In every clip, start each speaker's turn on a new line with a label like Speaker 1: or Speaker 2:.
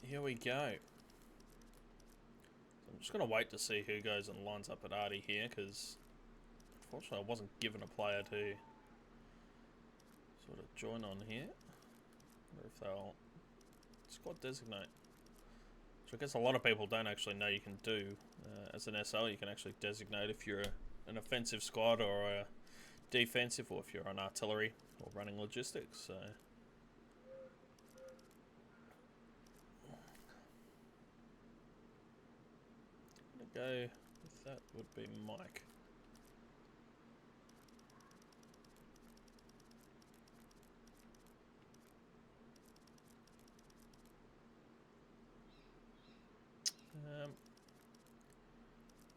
Speaker 1: Here we go. I'm just going to wait to see who goes and lines up at Artie here, because unfortunately I wasn't given a player to sort of join on here. I wonder if they'll squad designate. Which I guess a lot of people don't actually know you can do. As an SL, you can actually designate if you're an offensive squad or a defensive, or if you're on artillery or running logistics. So I'm gonna go with that would be Mike.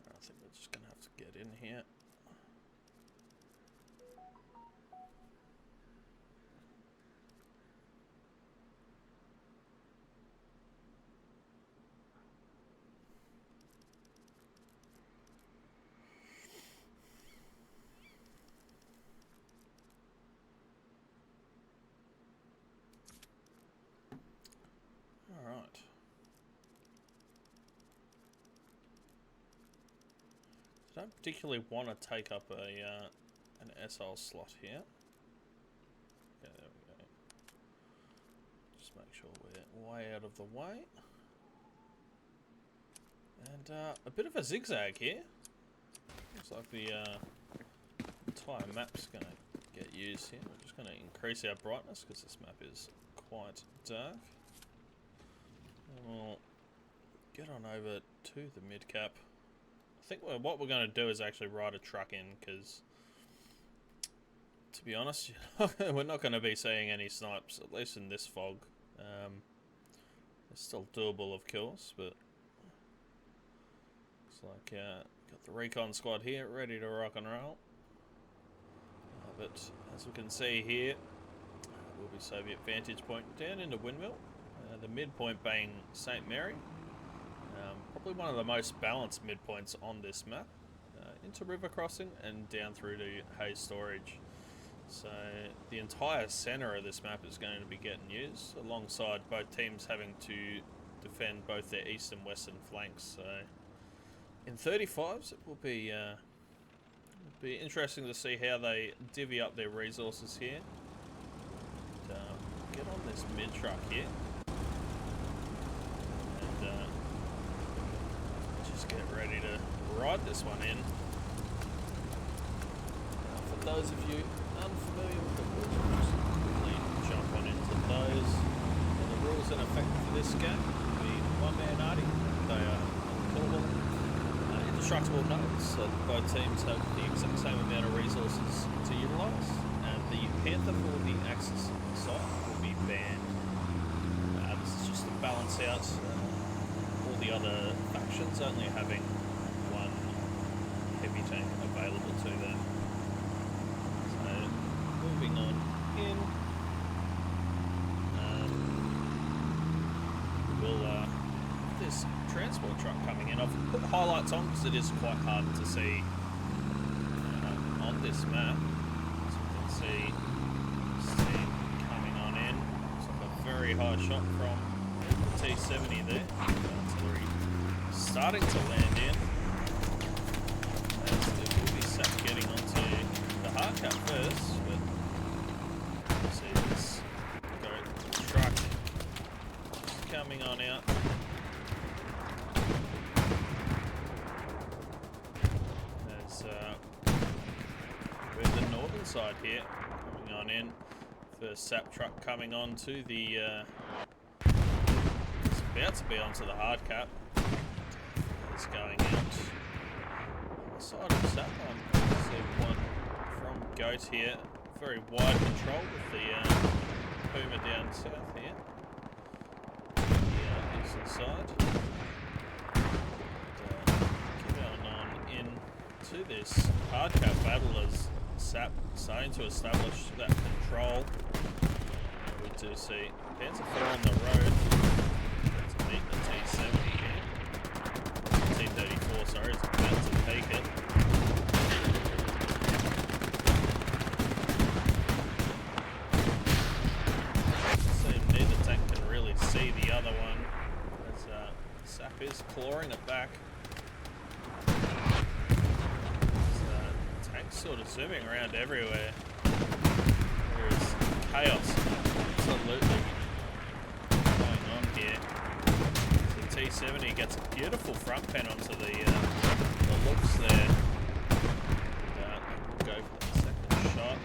Speaker 1: I think we're just gonna have to get in here. All right. I don't particularly want to take up a an SL slot here. Okay, there we go. Just make sure we're way out of the way. And a bit of a zigzag here. Looks like the entire map's going to get used here. We're just going to increase our brightness because this map is quite dark. And we'll get on over to the mid-cap. I think what we're going to do is actually ride a truck in, because to be honest, we're not going to be seeing any snipes, at least in this fog. It's still doable of kills, but looks like got the recon squad here ready to rock and roll. But as we can see here, will be Soviet vantage point down into Windmill, the midpoint being St. Mary. Probably one of the most balanced midpoints on this map, into River Crossing and down through to Hay Storage. So the entire centre of this map is going to be getting used, alongside both teams having to defend both their east and western flanks. So in 35s, it will be interesting to see how they divvy up their resources here. And, get on this mid truck here. Get ready to ride this one in. For those of you unfamiliar with the rules, we'll just quickly jump on into those. And the rules in effect for this game will be one-man arty. They are unkillable, indestructible nodes, so that both teams have the exact same amount of resources to utilise, and the Panther for the Axis side will be banned. This is just to balance out the other factions only having one heavy tank available to them. So moving on in, we'll this transport truck coming in. I've put highlights on because it is quite hard to see on this map. As you can see, this team coming on in. It's like a very high shot from the T-70 there. Starting to land in, as it will be SaP getting onto the hard cap first, but you see this truck coming on out. There's we're the northern side here, coming on in. First SaP truck coming on to the it's about to be onto the hard cap. It's going out on the side of SaP. See one from Goat here. Very wide control with the Puma down south here. The eastern side. And, get on into this hard cap battle as SaP starting to establish that control. We do see Panzer IV on the road to meet the T-70 here. T-34, sorry, is about to take it. So neither tank can really see the other one. clawing it back. Tanks sort of zooming around everywhere. There is chaos absolutely going on here. The T-70 gets a beautiful front pen onto the looks there. We'll go for the second shot.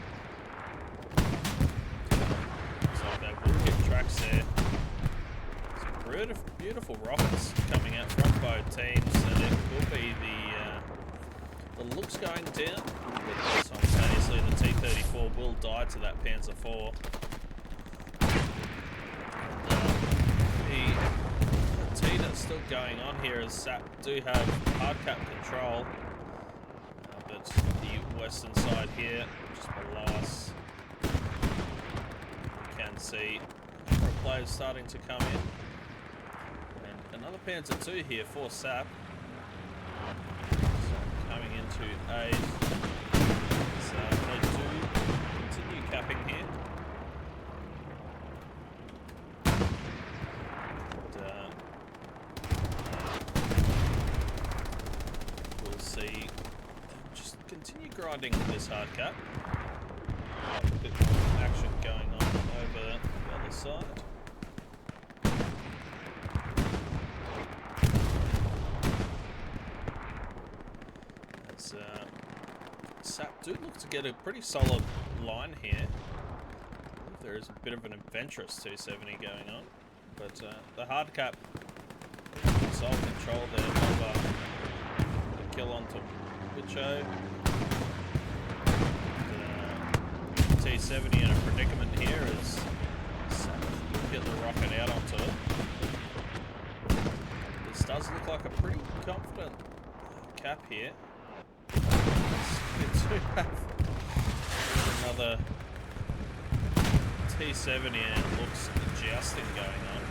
Speaker 1: So they will hit tracks there. Some beautiful rockets coming out from both teams, and it will be the looks going down. But simultaneously, the T-34 will die to that Panzer IV. The T that's still going on here is SaP do have hard cap control, but the western side here, just below us, we can see a number of players starting to come in. And another Panzer II here for SaP. Coming into aid. So they do continue capping here. And, we'll see them just continue grinding this hard cap. A bit more action going on over the other side. SaP do look to get a pretty solid line here. There is a bit of an adventurous 270 going on, but the hard cap sole control there over the kill onto Wicho. T-70 in a predicament here as SaP get the rocket out onto it. This does look like a pretty confident cap here. Another T-70 and looks jousting going on.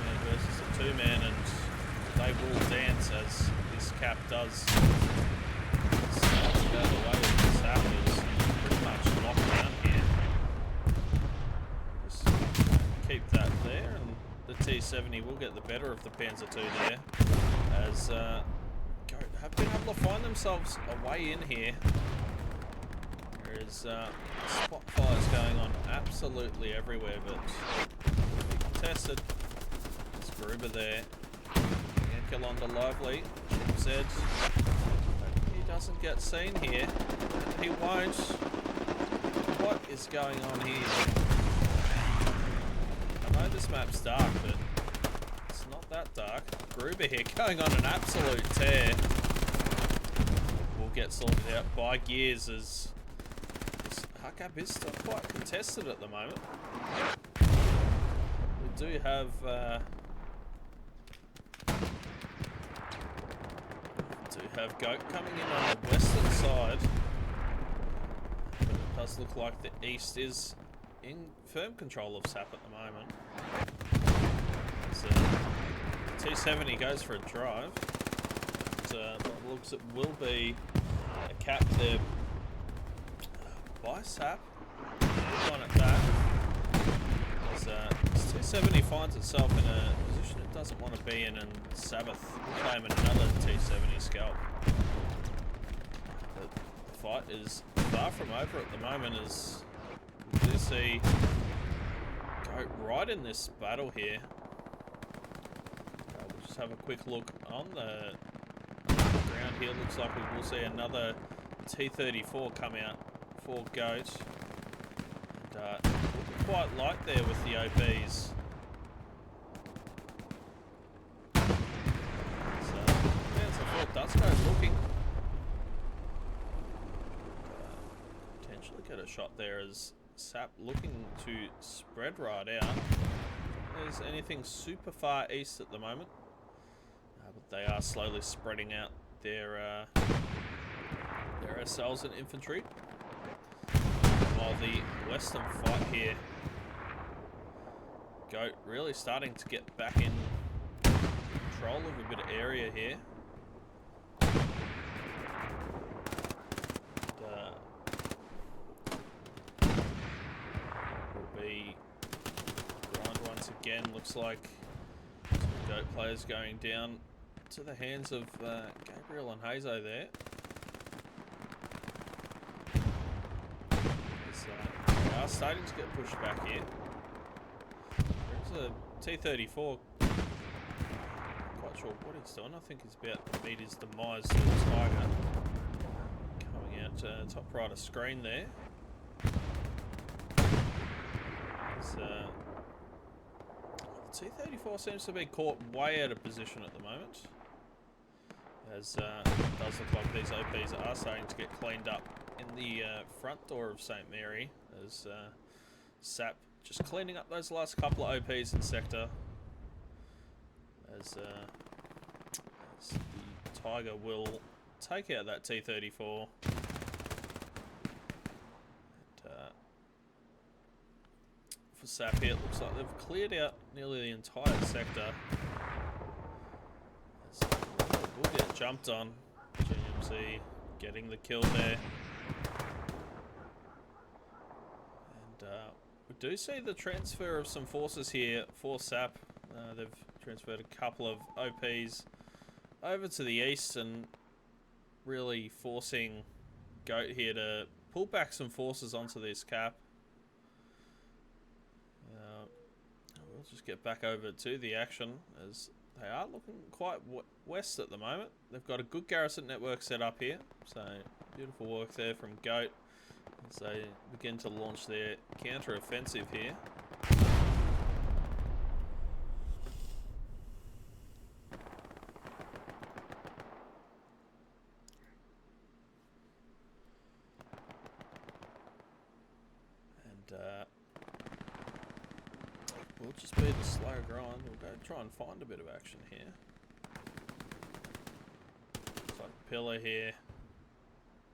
Speaker 1: Man versus a two-man, and they will dance as this cap does start to go the way of SaP is pretty much locked down here. Just keep that there, and the T-70 will get the better of the Panzer II there, as have been able to find themselves a way in here. There is spot fires going on absolutely everywhere, but contested. There's Gruber there. And kill onto Lively. Zed. He doesn't get seen here. He won't. What is going on here? I know this map's dark, but it's not that dark. Gruber here going on an absolute tear. Get sorted out by Gears, as this hard cap is still quite contested at the moment. We do have Goat coming in on the western side, but it does look like the east is in firm control of SaP at the moment. So T-70 goes for a drive. Looks it will be a cap there by SaP. On at that. As T-70 finds itself in a position it doesn't want to be in, and Sabbath claiming another T-70 scalp. But the fight is far from over at the moment, as we do see Goat right in this battle here. We'll just have a quick look on the ground here. Looks like we will see another T-34 come out for Goat. And looking quite light there with the OBs. So Panzer IV does go looking. Potentially get a shot there as SaP looking to spread right out. There's anything super far east at the moment, but they are slowly spreading out their SLs and infantry. While the western fight here, Goat really starting to get back in control of a bit of area here. Will be grind once again. Looks like players going down to the hands of Gabriel and Hazo there. They are starting to get pushed back here. There's a T-34. Quite sure what he's doing. I think he's about to meet his demise to the Tiger. Coming out top right of screen there. The T-34 seems to be caught way out of position at the moment. As it does look like these OPs are starting to get cleaned up in the front door of St. Mary. As SaP just cleaning up those last couple of OPs in sector. As the Tiger will take out that T-34. And for SaP here, it looks like they've cleared out nearly the entire sector. As we'll get jumped on. GMC getting the kill there. And we do see the transfer of some forces here for SaP. They've transferred a couple of OPs over to the east and really forcing Goat here to pull back some forces onto this cap. We'll just get back over to the action as they are looking quite west at the moment. They've got a good garrison network set up here, so beautiful work there from Goat as they begin to launch their counter-offensive here. And we'll just be the slow grind. We'll go try and find a bit of action here. Looks like a pillar here.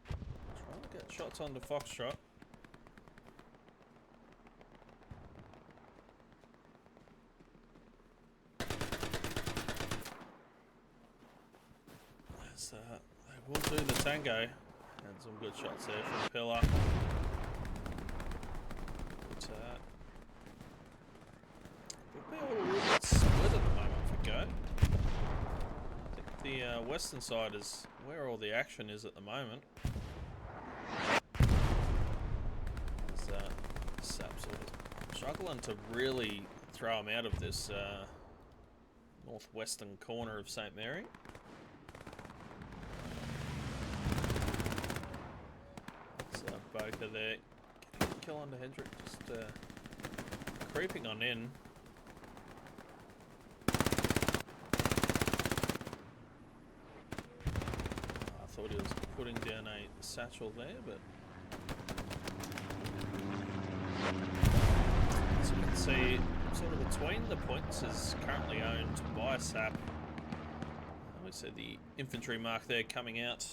Speaker 1: Trying to get shots onto Foxtrot. As they will do the tango. And some good shots there from the pillar. Would be all a little bit split at the moment for Goat. I think the western side is where all the action is at the moment. As SaP sort of struggling to really throw him out of this northwestern corner of St. Mary. It's Boker there getting a kill onto Hendrick, just creeping on in. I thought he was putting down a satchel there, but as you can see, sort of between the points is currently owned by SaP. We see the infantry mark there coming out.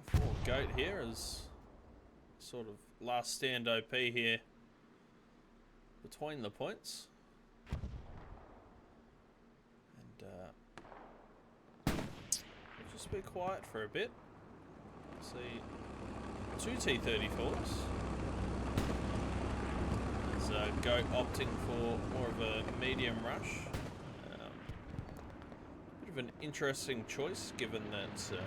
Speaker 1: For Goat here is sort of last stand OP here between the points. And we'll just be quiet for a bit. See two T-34s. There's Goat opting for more of a medium rush. Bit of an interesting choice given that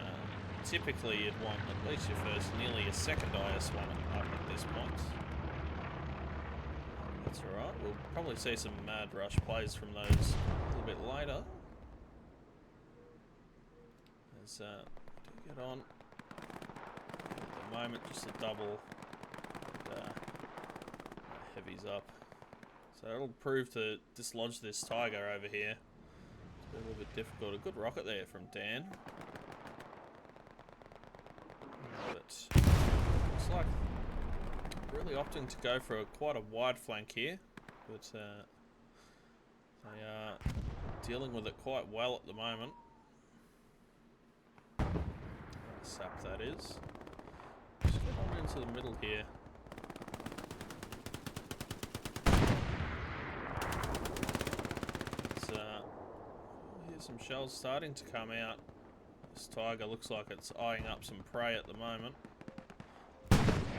Speaker 1: typically you'd want at least your first, nearly a second IS-1 up at this point. That's alright, we'll probably see some mad rush plays from those a little bit later. As do get on. At the moment, just a double. And, heavies up. So it'll prove to dislodge this Tiger over here. It's a little bit difficult. A good rocket there from Dan. But looks like really opting to go for quite a wide flank here. But they are dealing with it quite well at the moment. SaP, that is. Just get on into the middle here. Here's some shells starting to come out. This Tiger looks like it's eyeing up some prey at the moment. I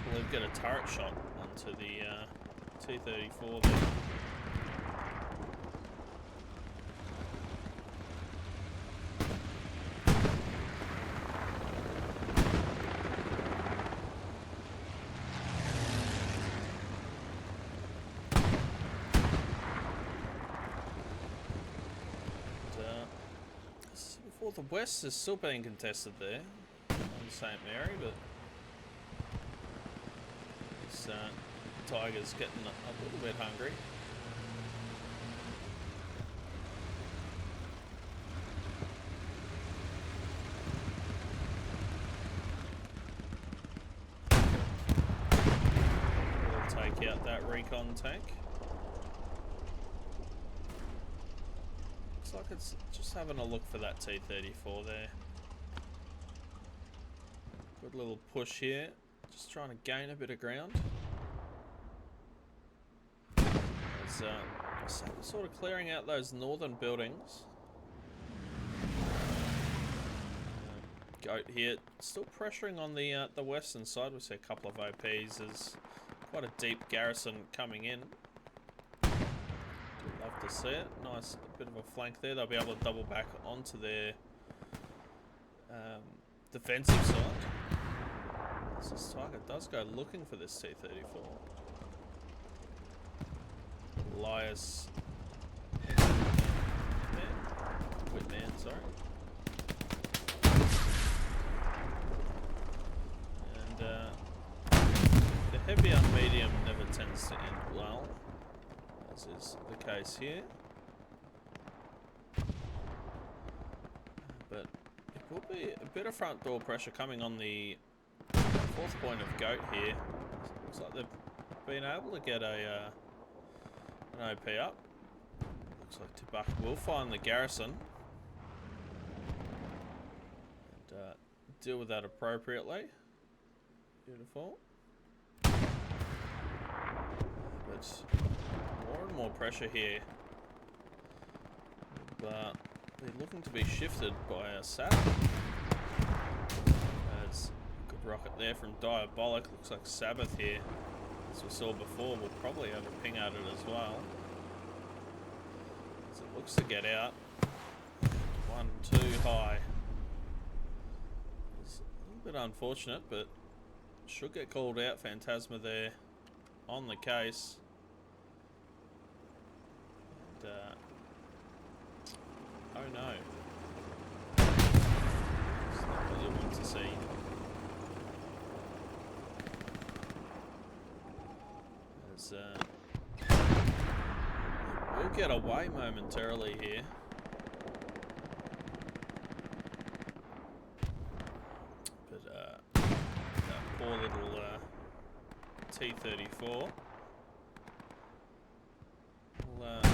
Speaker 1: believe get a turret shot onto the T-34 there. Well, the West is still being contested there on St. Mary, but this Tiger's getting a little bit hungry. We'll take out that recon tank. Looks like it's just having a look for that T-34 there. Good little push here. Just trying to gain a bit of ground. It's sort of clearing out those northern buildings. Goat here, still pressuring on the western side. We see a couple of OPs. There's quite a deep garrison coming in. Love to see it. Nice bit of a flank there. They'll be able to double back onto their defensive side. So this Tiger does go looking for this T-34. Elias Whitman, sorry. And the heavy on medium never tends to end well, as is the case here. But it will be a bit of front door pressure coming on the fourth point of Goat here. Looks like they've been able to get an OP up. Looks like Tibak will find the garrison and deal with that appropriately. Beautiful. But more and more pressure here. But they're looking to be shifted by a SaP. That's a good rocket there from Diabolic. Looks like Sabbath here, as we saw before, will probably have a ping at it as well. As it looks to get out. 1-2 high. It's a little bit unfortunate, but should get called out. Phantasma there on the case. And, oh no. It's not what you want to see. As, we'll get away momentarily here. But, that poor little, T-34. Well, oh,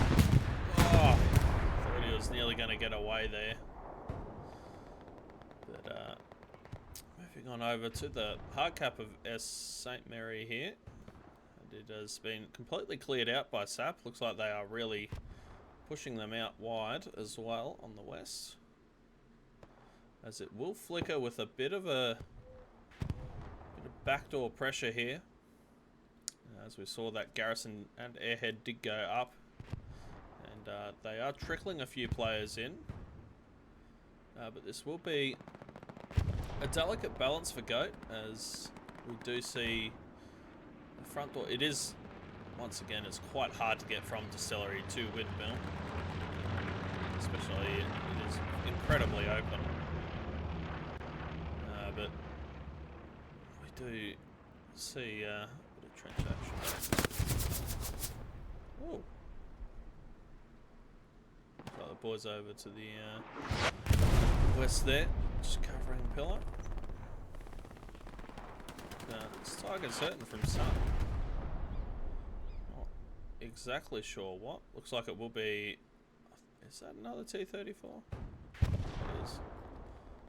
Speaker 1: thought he was nearly going to get away there. But moving on over to the hard cap of St. Mary here. And it has been completely cleared out by SaP. Looks like they are really pushing them out wide as well on the west. As it will flicker with a bit of backdoor pressure here. As we saw, that garrison and airhead did go up, and they are trickling a few players in, but this will be a delicate balance for Goat, as we do see the front door. It is, once again, it's quite hard to get from Distillery to Windmill, especially it is incredibly open, but we do see a bit of trench action. Oh, got the boys over to the west there, just covering the pillar. It's Tiger's hurting from sun. Not exactly sure what. Looks like it will be. Is that another T-34? It is.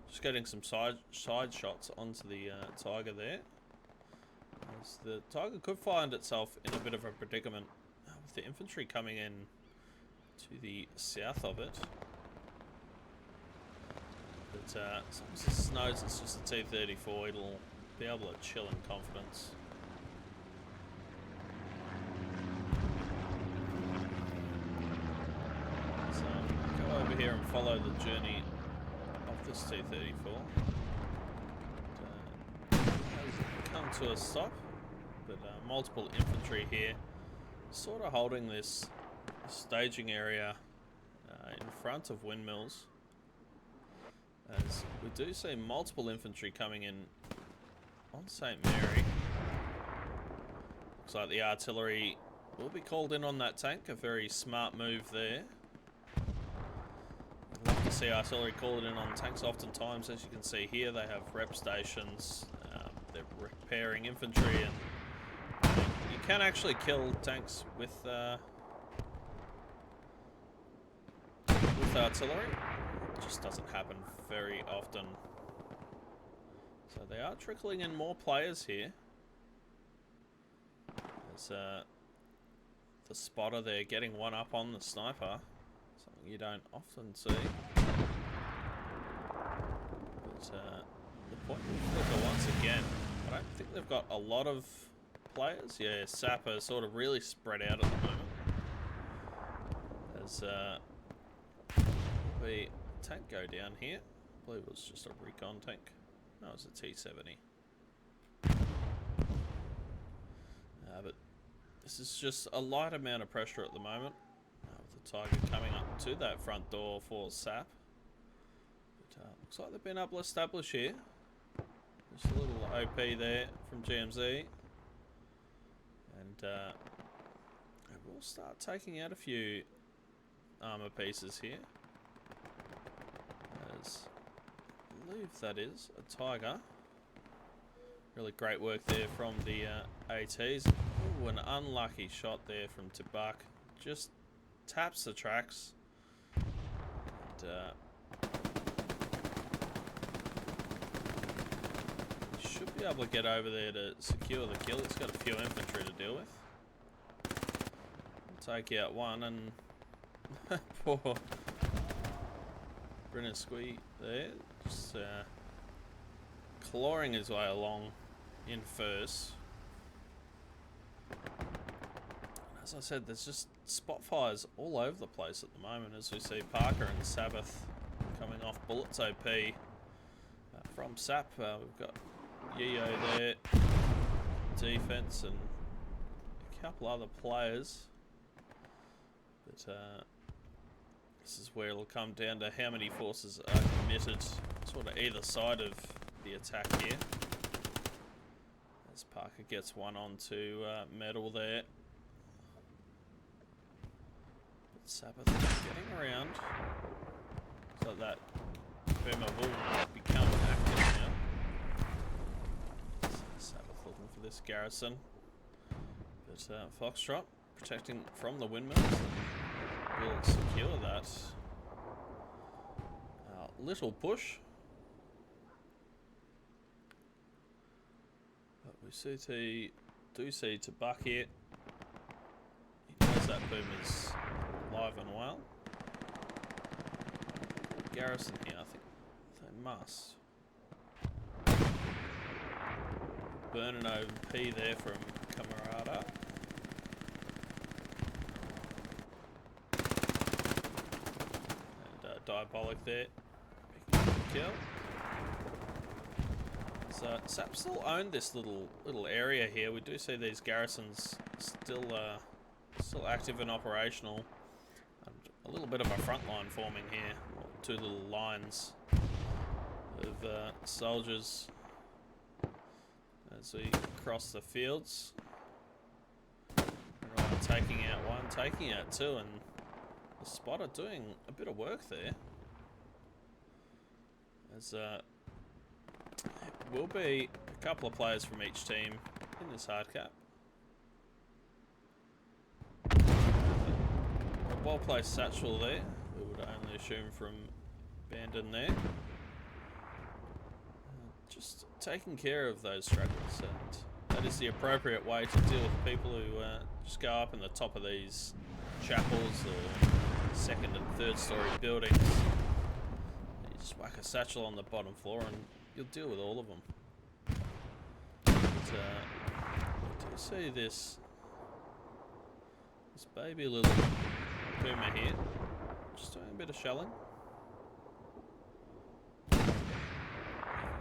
Speaker 1: Just getting some side shots onto the Tiger there. As the Tiger could find itself in a bit of a predicament with the infantry coming in to the south of it. But as long as it knows it's just a T-34, it'll be able to chill in confidence. over here and follow the journey of this T-34. It has come to a stop, but multiple infantry here, sort of holding this staging area in front of windmills. As we do see multiple infantry coming in on St. Mary. Looks like the artillery will be called in on that tank. A very smart move there. I'd love to see artillery called in on tanks oftentimes. As you can see here, they have rep stations. They're repairing infantry, and you can actually kill tanks with artillery. It just doesn't happen very often. So they are trickling in more players here. There's the spotter there getting one up on the sniper. Something you don't often see. But the point will flicker once again. I don't think they've got a lot of players. Yeah, SaP are sort of really spread out at the moment. There's a tank go down here. I believe it was just a recon tank. No, it was a T-70. But this is just a light amount of pressure at the moment. With the Tiger coming up to that front door for SaP. But looks like they've been able to establish here. Just a little OP there from GMZ. And we'll start taking out a few armor pieces here. As I believe that is a Tiger. Really great work there from the ATs. Ooh, an unlucky shot there from Tabak. Just taps the tracks. And, should be able to get over there to secure the kill. It's got a few infantry to deal with. We'll take out one, and poor Brennan Squee there. Just clawing his way along in first. As I said, there's just spot fires all over the place at the moment, as we see Parker and Sabbath coming off bullets OP from SaP. We've got Yeo there, defense, and a couple other players. But this is where it'll come down to how many forces are committed, sort of either side of the attack here. As Parker gets one onto metal there. But Sabbath is getting around. So that Boomer will become active now. Sabbath looking for this garrison. But Foxtrot protecting from the windmills. Will secure that. Little push. But we do see Tabak here. He knows that Boomer's alive and well. Garrison here, I think they must. Burning OP there from Camarada. And Diabolic there. Picking up the kill. So SaP still own this little area here. We do see these garrisons still active and operational. And a little bit of a front line forming here. Two little lines of soldiers as we cross the fields. Right, taking out one, taking out two, and the spotter doing a bit of work there. As it will be a couple of players from each team in this hard cap. A well-placed satchel there, we would only assume from Bandon there. Just taking care of those struggles, and that is the appropriate way to deal with people who just go up in the top of these chapels or second and third story buildings. You just whack a satchel on the bottom floor and you'll deal with all of them. But I do see this baby little Puma here. just doing a bit of shelling.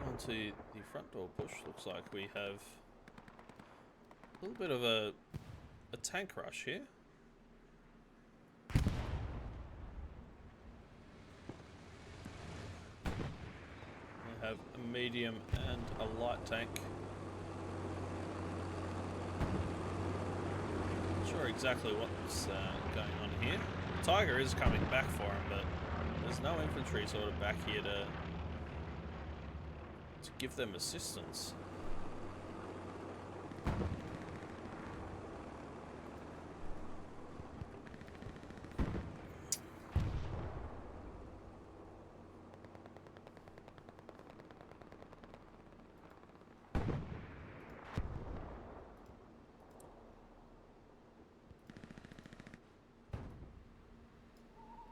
Speaker 1: Onto the front door push, looks like we have a little bit of a tank rush here. We have a medium and a light tank. Not sure exactly what's going on here. The Tiger is coming back for him, but there's no infantry sort of back here to give them assistance.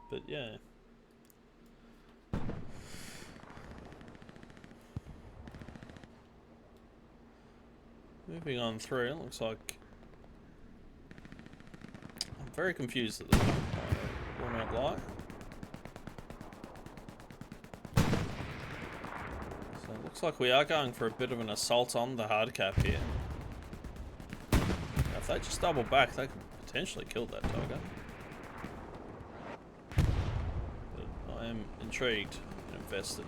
Speaker 1: But yeah. Moving on through, it looks like I'm very confused at the moment. I will not lie. So it looks like we are going for a bit of an assault on the hard cap here. Now, if they just double back, they could potentially kill that Tiger. But I am intrigued and invested.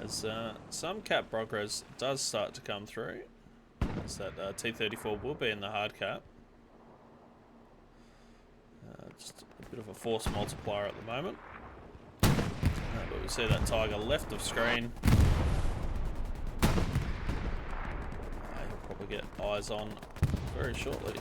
Speaker 1: As some cap progress does start to come through, as that T-34 will be in the hard cap. Just a bit of a force multiplier at the moment. But we see that Tiger left of screen. He'll probably get eyes on very shortly.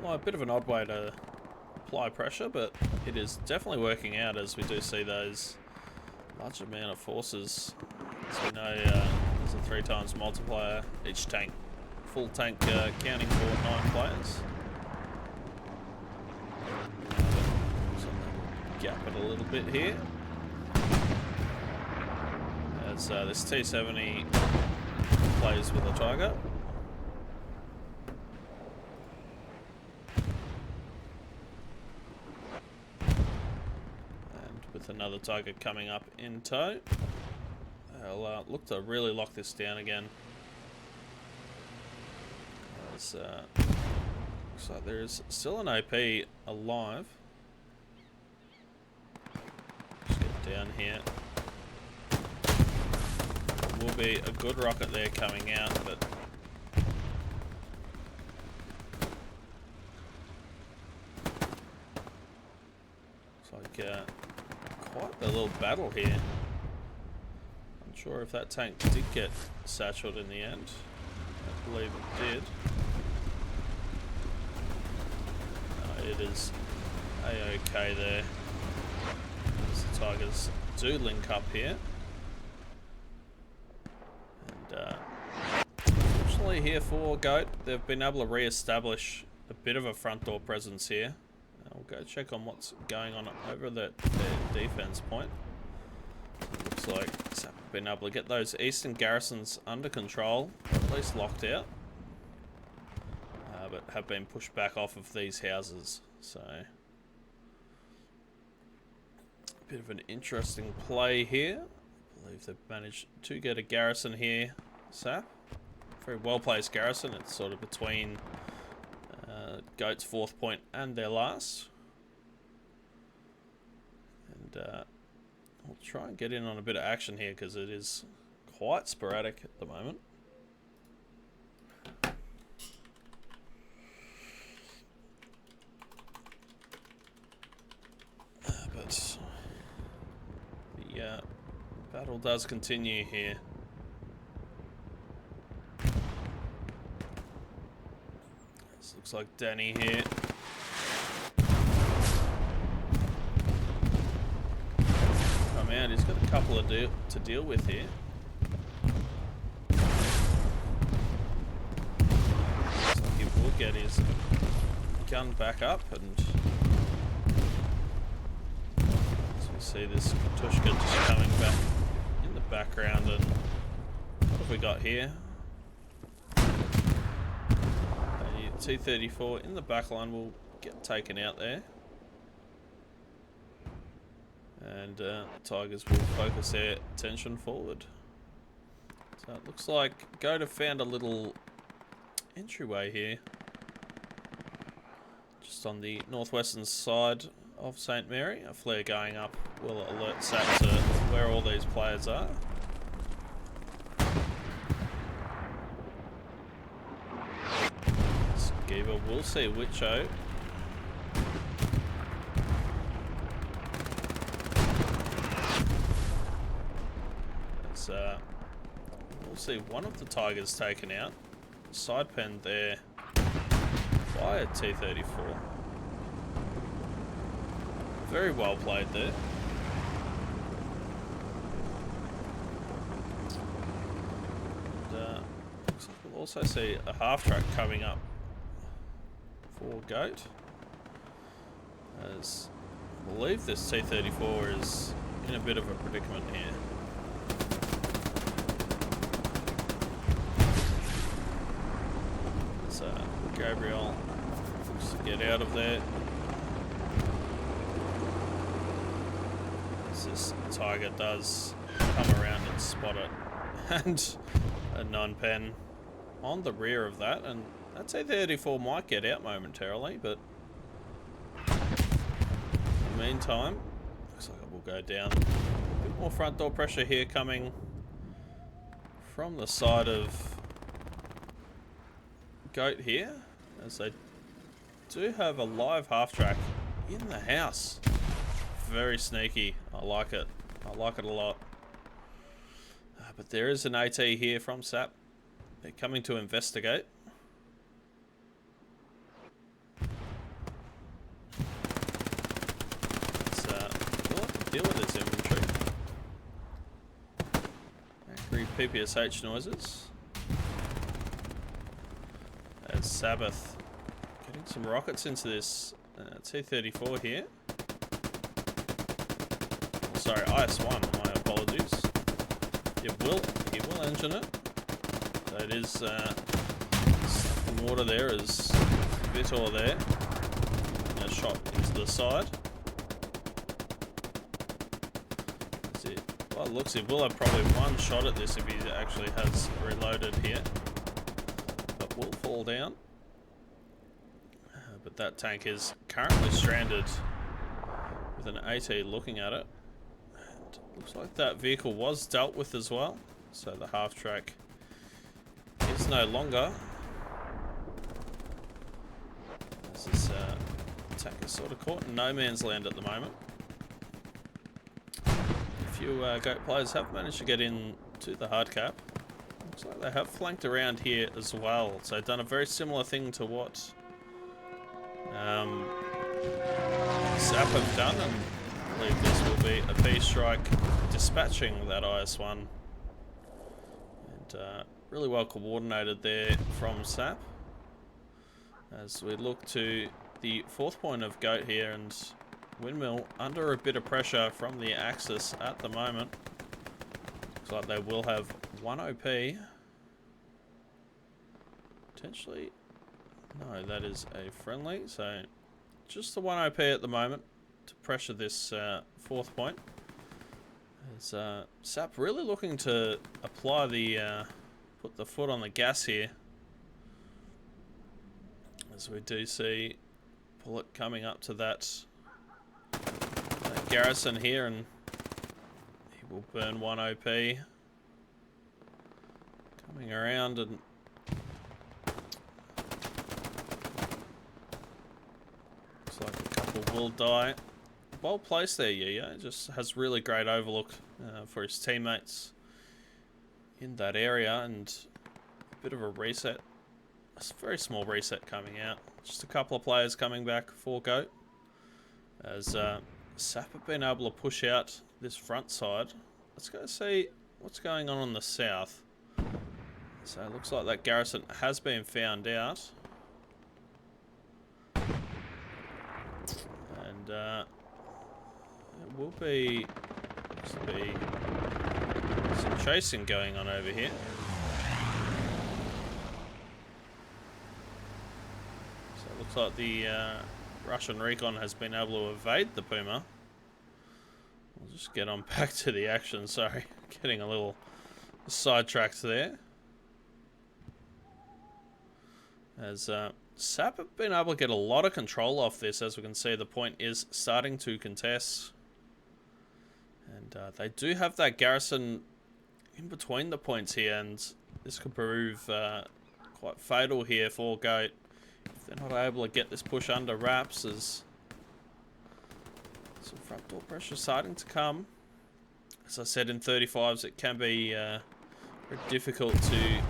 Speaker 1: A bit of an odd way to apply pressure, but it is definitely working out as we do see those large amount of forces. As we know, there's a 3 times multiplier, each tank, full tank counting for 9 players. So gap it a little bit here. As this T-70 plays with the Tiger. Another Tiger coming up in tow. They'll look to really lock this down again. As, looks like there is still an AP alive. Just get down here. There will be a good rocket there coming out, but looks like quite a little battle here. I'm sure if that tank did get satcheled in the end. I believe it did. It is a-okay there. As the Tigers do link up here. And unfortunately here for Goat, they've been able to re-establish a bit of a front door presence here. We'll go check on what's going on over their defense point. Looks like SaP have been able to get those eastern garrisons under control, or at least locked out, but have been pushed back off of these houses. So, a bit of an interesting play here. I believe they've managed to get a garrison here, SaP. Very well placed garrison. It's sort of between Goat's 4th point and their last. And we'll try and get in on a bit of action here because it is quite sporadic at the moment. But the battle does continue here. Looks like Danny here. Come out, he's got a couple of to deal with here. Looks like he will get his gun back up and See this Tushka just coming back in the background, and what have we got here? A T-34 in the back line will get taken out there. And Tigers will focus their attention forward. So it looks like Goat have found a little entryway here. Just on the northwestern side of St. Mary. A flare going up will alert SaP to where all these players are. Skiba will see Wicho. We'll see one of the Tigers taken out. Side pen there by a T-34. Very well played there. And, looks like we'll also see a half track coming up for Goat. As I believe this T-34 is in a bit of a predicament here. Gabriel looks to get out of there. As this Tiger does come around and spot it. And a non-pen on the rear of that. And that T-34 might get out momentarily, but in the meantime, looks like it will go down. A bit more front door pressure here coming from the side of Goat here, as they do have a live half track in the house. Very sneaky. I like it. I like it a lot. But there is an AT here from SaP. They're coming to investigate. We'll have to deal with this infantry. Angry PPSH noises. As Sabbath getting some rockets into this T-34 here. Oh, sorry, IS-1, my apologies. He will engine it. So it is stuck in water there as Vitor there. And a shot into the side. That's it. Well, it looks he will have probably one shot at this if he actually has reloaded here. Will fall down, but that tank is currently stranded with an AT looking at it, and looks like that vehicle was dealt with as well, so the half track is no longer. This tank is sort of caught in no man's land at the moment. A few Goat players have managed to get in to the hard cap. Looks like they have flanked around here as well, so done a very similar thing to what SaP have done, and I believe this will be a B strike dispatching that IS-1. And really well coordinated there from SaP. As we look to the fourth point of Goat here, and Windmill under a bit of pressure from the Axis at the moment. Looks like they will have one OP. Potentially. No, that is a friendly. So just the one OP at the moment to pressure this fourth point. As SaP really looking to apply the put the foot on the gas here. As we do see Bullet coming up to that garrison here, and he will burn one OP. Coming around, and looks like a couple will die. Well placed there, yeah. Just has really great overlook for his teammates in that area, and a bit of a reset. A very small reset coming out. Just a couple of players coming back for Goat. As SaP have been able to push out this front side. Let's go see what's going on the south. So it looks like that garrison has been found out. And it will be some chasing going on over here. So it looks like the Russian recon has been able to evade the Puma. We'll just get on back to the action. Sorry, getting a little sidetracked there. As SaP have been able to get a lot of control off this. As we can see, the point is starting to contest. And they do have that garrison in between the points here, and this could prove quite fatal here for Goat if they're not able to get this push under wraps, as some front door pressure starting to come. As I said, in 35s it can be very difficult to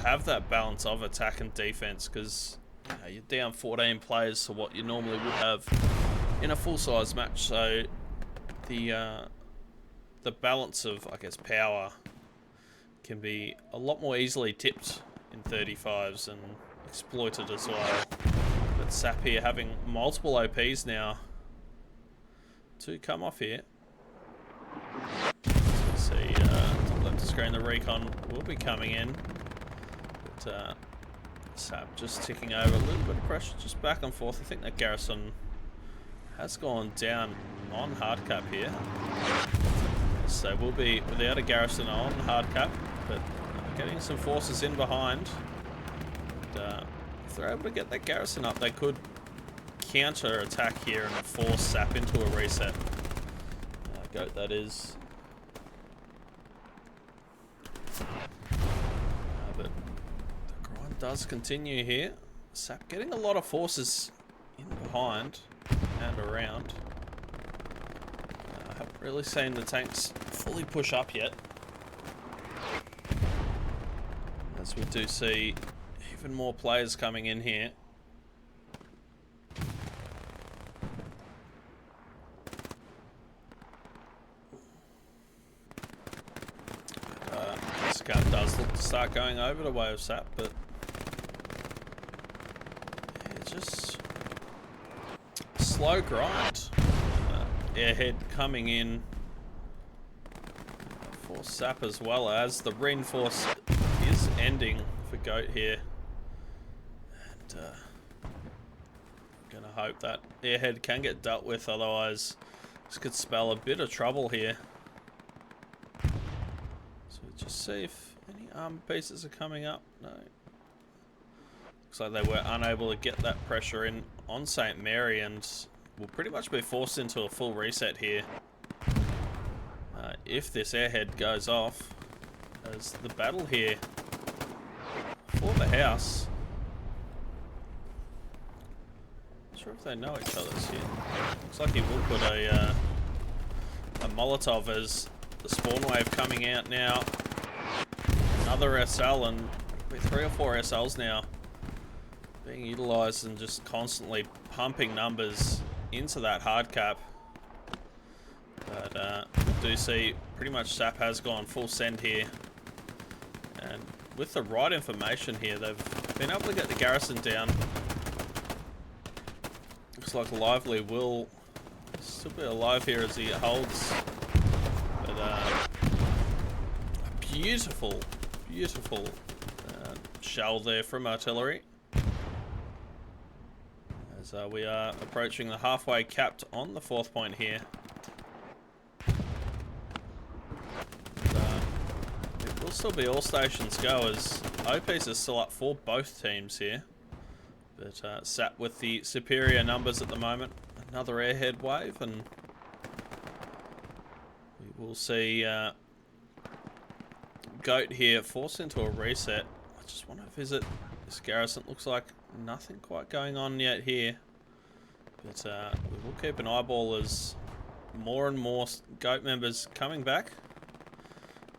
Speaker 1: have that balance of attack and defense, because you're down 14 players to what you normally would have in a full-size match. So the balance of, I guess, power can be a lot more easily tipped in 35s and exploited as well. But SaP here having multiple OPs now to come off here. So you see, top left of screen, the recon will be coming in. But SaP just ticking over, a little bit of pressure just back and forth. I think that garrison has gone down on hard cap here. So we'll be without a garrison on hard cap, but getting some forces in behind. And, if they're able to get that garrison up, they could counter attack here and force SaP into a reset. Goat, that is. But the grind does continue here. SaP getting a lot of forces in behind and around. I haven't really seen the tanks fully push up yet, as we do see even more players coming in here. This gun does look to start going over the way of SaP, but it's just slow grind. Airhead coming in for SaP, as well as the reinforce is ending for Goat here. And I'm gonna hope that airhead can get dealt with, otherwise this could spell a bit of trouble here. So just see if any armor pieces are coming up. No. Looks like they were unable to get that pressure in on St. Mary, and will pretty much be forced into a full reset here if this airhead goes off, as the battle here for the house. Not sure if they know each other's here. Looks like he will put a Molotov as the spawn wave coming out now. Another SL, and with 3 or 4 SLs now being utilized and just constantly pumping numbers into that hard cap. But we do see pretty much SaP has gone full send here, and with the right information here they've been able to get the garrison down. Looks like Lively will still be alive here as he holds, but a beautiful shell there from artillery. As we are approaching the halfway capped on the 4th point here. It will still be all stations go, as OPs are still up for both teams here. But SaP with the superior numbers at the moment. Another airhead wave, and we will see Goat here forced into a reset. I just want to visit this garrison. Looks like nothing quite going on yet here, but we will keep an eyeball as more and more Goat members coming back.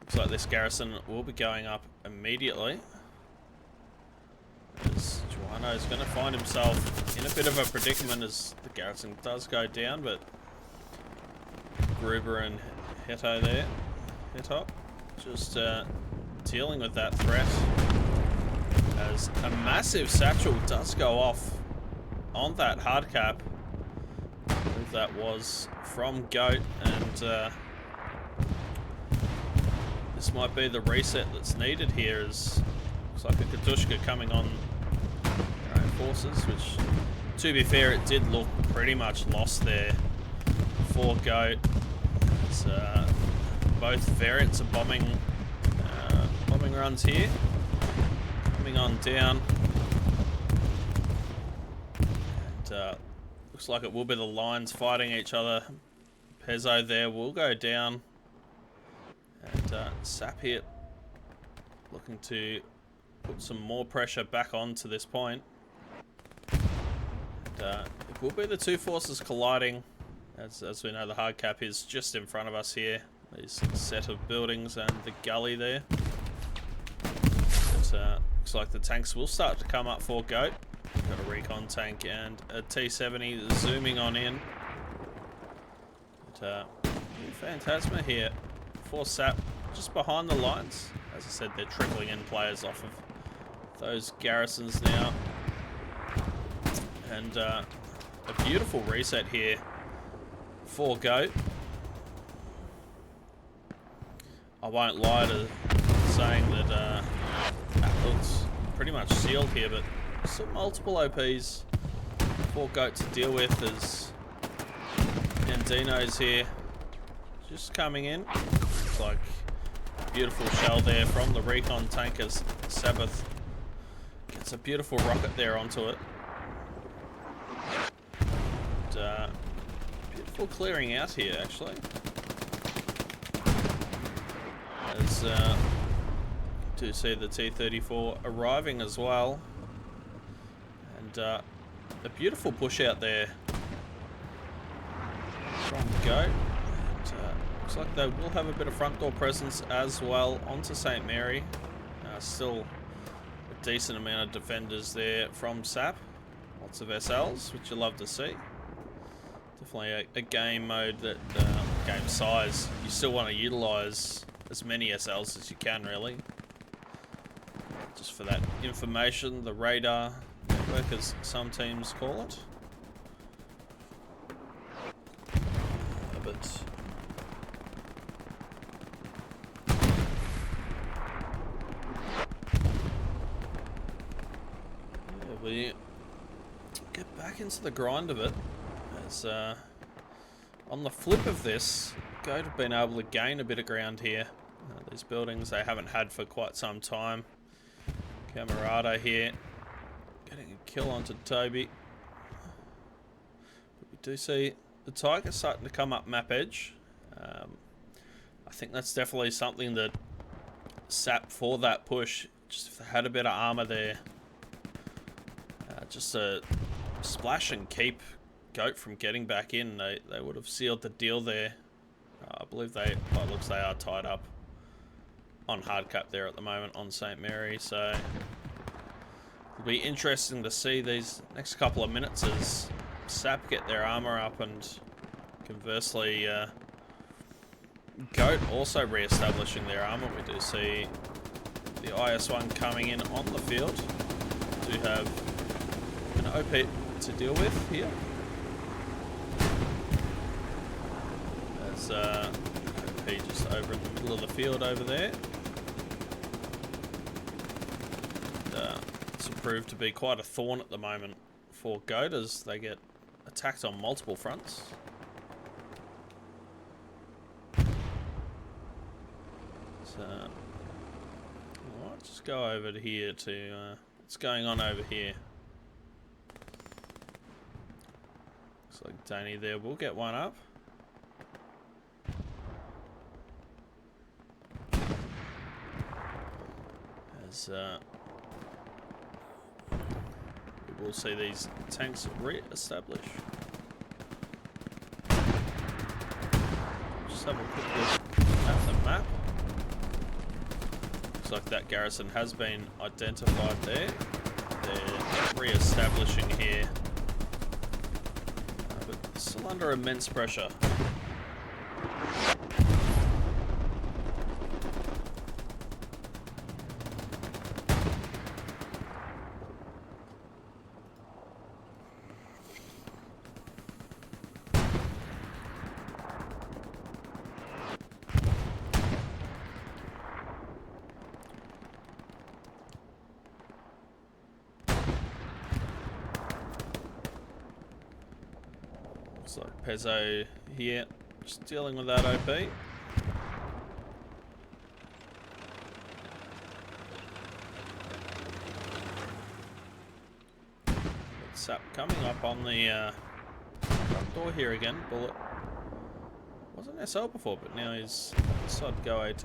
Speaker 1: Looks like this garrison will be going up immediately, as Joanno is going to find himself in a bit of a predicament as the garrison does go down, but Gruber and Heto there, Hetop, just dealing with that threat, as a massive satchel does go off on that hard cap. believe that was from Goat, and this might be the reset that's needed here. Looks like a Katushka coming on their own forces, which, to be fair, it did look pretty much lost there for Goat. Both variants are bombing runs here, coming on down, and looks like it will be the lines fighting each other. Pezzo there will go down, and SaP here looking to put some more pressure back onto this point. And, it will be the two forces colliding. As we know, the hard cap is just in front of us here. These set of buildings and the gully there. But, looks like the tanks will start to come up for Goat. Got a recon tank and a T-70 zooming on in. But, Phantasma here for SaP, just behind the lines. As I said, they're trickling in players off of those garrisons now. And a beautiful reset here for Goat. I won't lie to saying that that looks pretty much sealed here, but still multiple OPs for Goat to deal with as Andino's here just coming in. Looks like a beautiful shell there from the recon tank as Sabbath gets a beautiful rocket there onto it. And, beautiful clearing out here, actually. As do see the T-34 arriving as well, and a beautiful push out there from Goat. And, looks like they will have a bit of front door presence as well onto St. Mary. Still a decent amount of defenders there from SaP. Lots of SLs, which you love to see. Definitely a game mode that, game size, you still want to utilise as many SLs as you can, really. Just for that information, the radar network, as some teams call it. But yeah, we get back into the grind of it. As on the flip of this, Goat have been able to gain a bit of ground here. These buildings they haven't had for quite some time. Camarada here getting a kill onto Toby. But we do see the Tiger starting to come up map edge. I think that's definitely something that SaP for that push, just if they had a bit of armor there, just to splash and keep Goat from getting back in, they would have sealed the deal there. I believe by looks they are tied up on hard cap there at the moment on St. Mary, so it'll be interesting to see these next couple of minutes as SaP get their armor up, and conversely Goat also re-establishing their armor. We do see the IS-1 coming in on the field. Do have an OP to deal with here. As OP just over in the middle of the field over there. And, it's proved to be quite a thorn at the moment for Goat as they get attacked on multiple fronts. So, let's just go over to here to what's going on over here. Looks like Danny there will get one up. As we will see these tanks re-establish. Just have a quick look at the map. Looks like that garrison has been identified there. They're re-establishing here, but still under immense pressure. Looks like Pezzo here, just dealing with that OP. SaP coming up on the front door here again. Bullet wasn't SL before, but now he's sod go AT.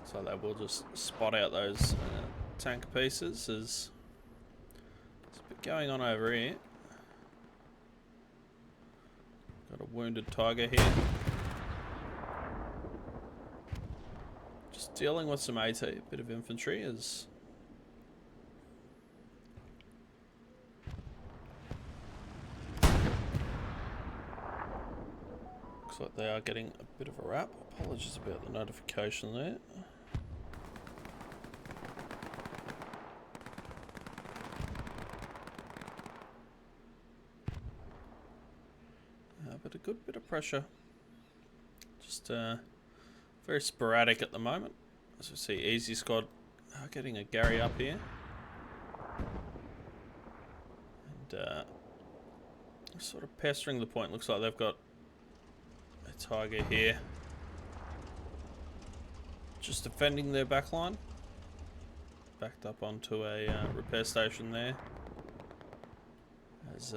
Speaker 1: So they will just spot out those tank pieces. There's a bit going on over here. Got a wounded tiger here. Just dealing with some AT, a bit of infantry as looks like they are getting a bit of a wrap. Apologies about the notification there. But a good bit of pressure. Just very sporadic at the moment. As we see, Easy Squad getting a Gary up here. And sort of pestering the point. Looks like they've got a Tiger here. Just defending their backline. Backed up onto a repair station there. As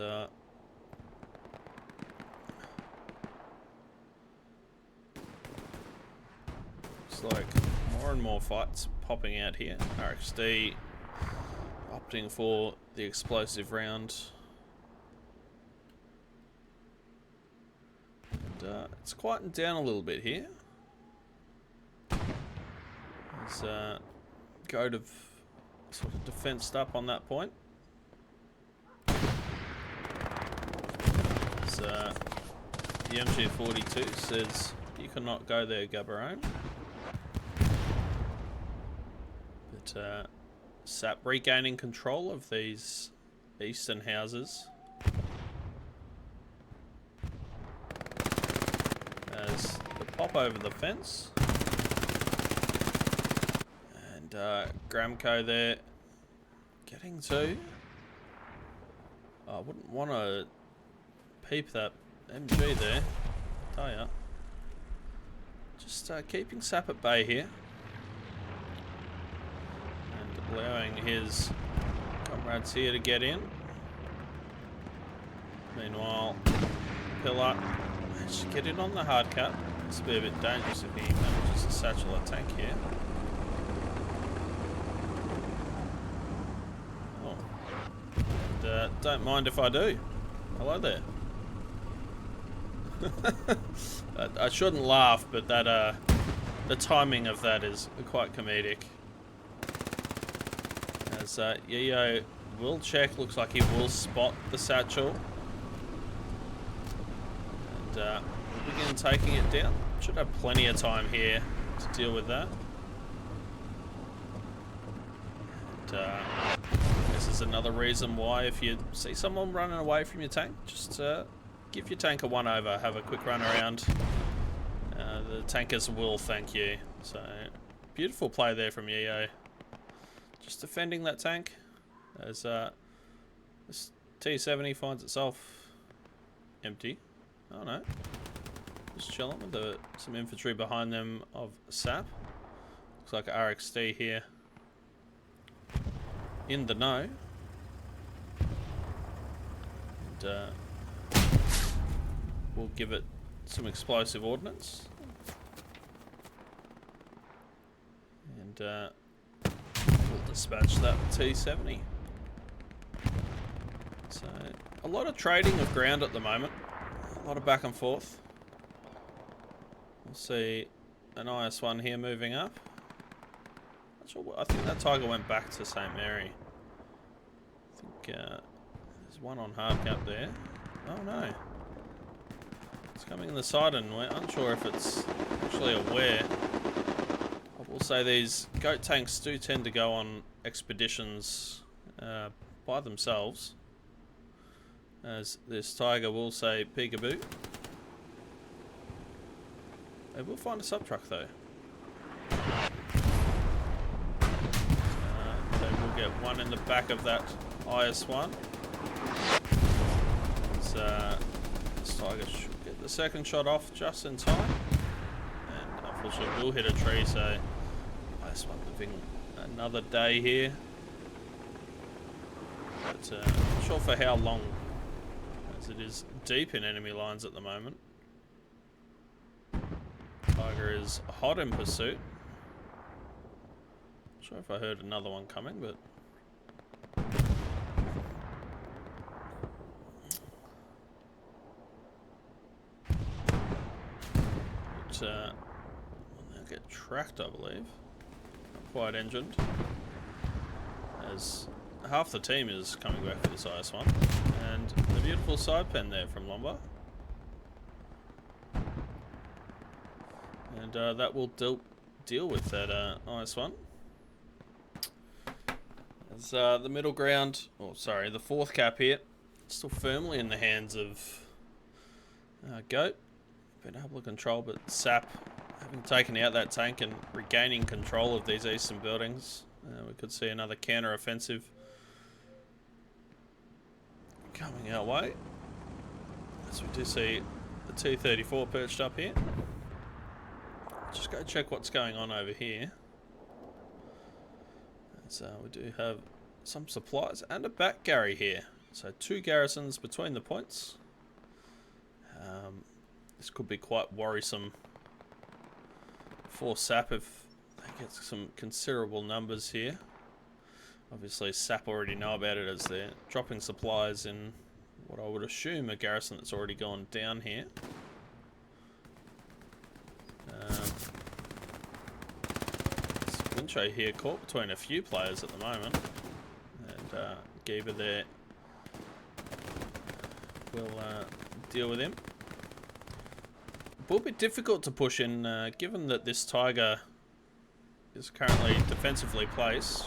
Speaker 1: like more and more fights popping out here. RxD opting for the explosive round. And it's quieting down a little bit here. As Goat have sort of defensed up on that point. As the MG42 says, "You cannot go there, Gabarone." But SaP regaining control of these eastern houses as they pop over the fence. And Gramco there getting to. I wouldn't want to peep that MG there, tell ya. Just keeping SaP at bay here. Allowing his comrades here to get in. Meanwhile, Pillar managed to get in on the hard cut. It's a bit dangerous if he manages to satchel a tank here. Oh. And don't mind if I do. Hello there. I shouldn't laugh, but that the timing of that is quite comedic. As Yo will check, looks like he will spot the satchel. And we'll begin taking it down. Should have plenty of time here to deal with that. And this is another reason why if you see someone running away from your tank, just give your tank a one over, have a quick run around. The tankers will thank you. So beautiful play there from Yo. Just defending that tank as this T-70 finds itself empty. Oh no, just chilling with some infantry behind them of SaP. Looks like RxD here in the know. And we'll give it some explosive ordnance. And we'll dispatch that T-70. So, a lot of trading of ground at the moment. A lot of back and forth. We'll see an IS-1 here moving up. I think that Tiger went back to St. Mary. I think there's one on hard cap there. Oh no. It's coming in the side and we're unsure if it's actually aware. I will say these goat tanks do tend to go on expeditions by themselves. As this Tiger will say peekaboo. They will find a sub-truck though. They will get one in the back of that IS-1. This Tiger should get the second shot off just in time. And unfortunately will hit a tree, so IS-1 living another day here. But not sure for how long, as it is deep in enemy lines at the moment. Tiger is hot in pursuit. Not sure if I heard another one coming, but they'll get tracked, I believe. Not quite engined, as half the team is coming back for this IS-1, and the beautiful side pen there from Lomba. And that will deal with that IS-1. As the middle ground, or sorry, the fourth cap here, still firmly in the hands of Goat. Been able to control, but SaP having taken out that tank and regaining control of these eastern buildings. We could see another counter offensive coming our way, as we do see the T-34 perched up here. Just go check what's going on over here. So we do have some supplies and a back Gary here. So 2 garrisons between the points. This could be quite worrisome for SaP if they get some considerable numbers here. Obviously SaP already know about it, as they're dropping supplies in what I would assume a garrison that's already gone down here. Wincho here caught between a few players at the moment, and Geber there will deal with him. It will be difficult to push in, given that this Tiger is currently defensively placed.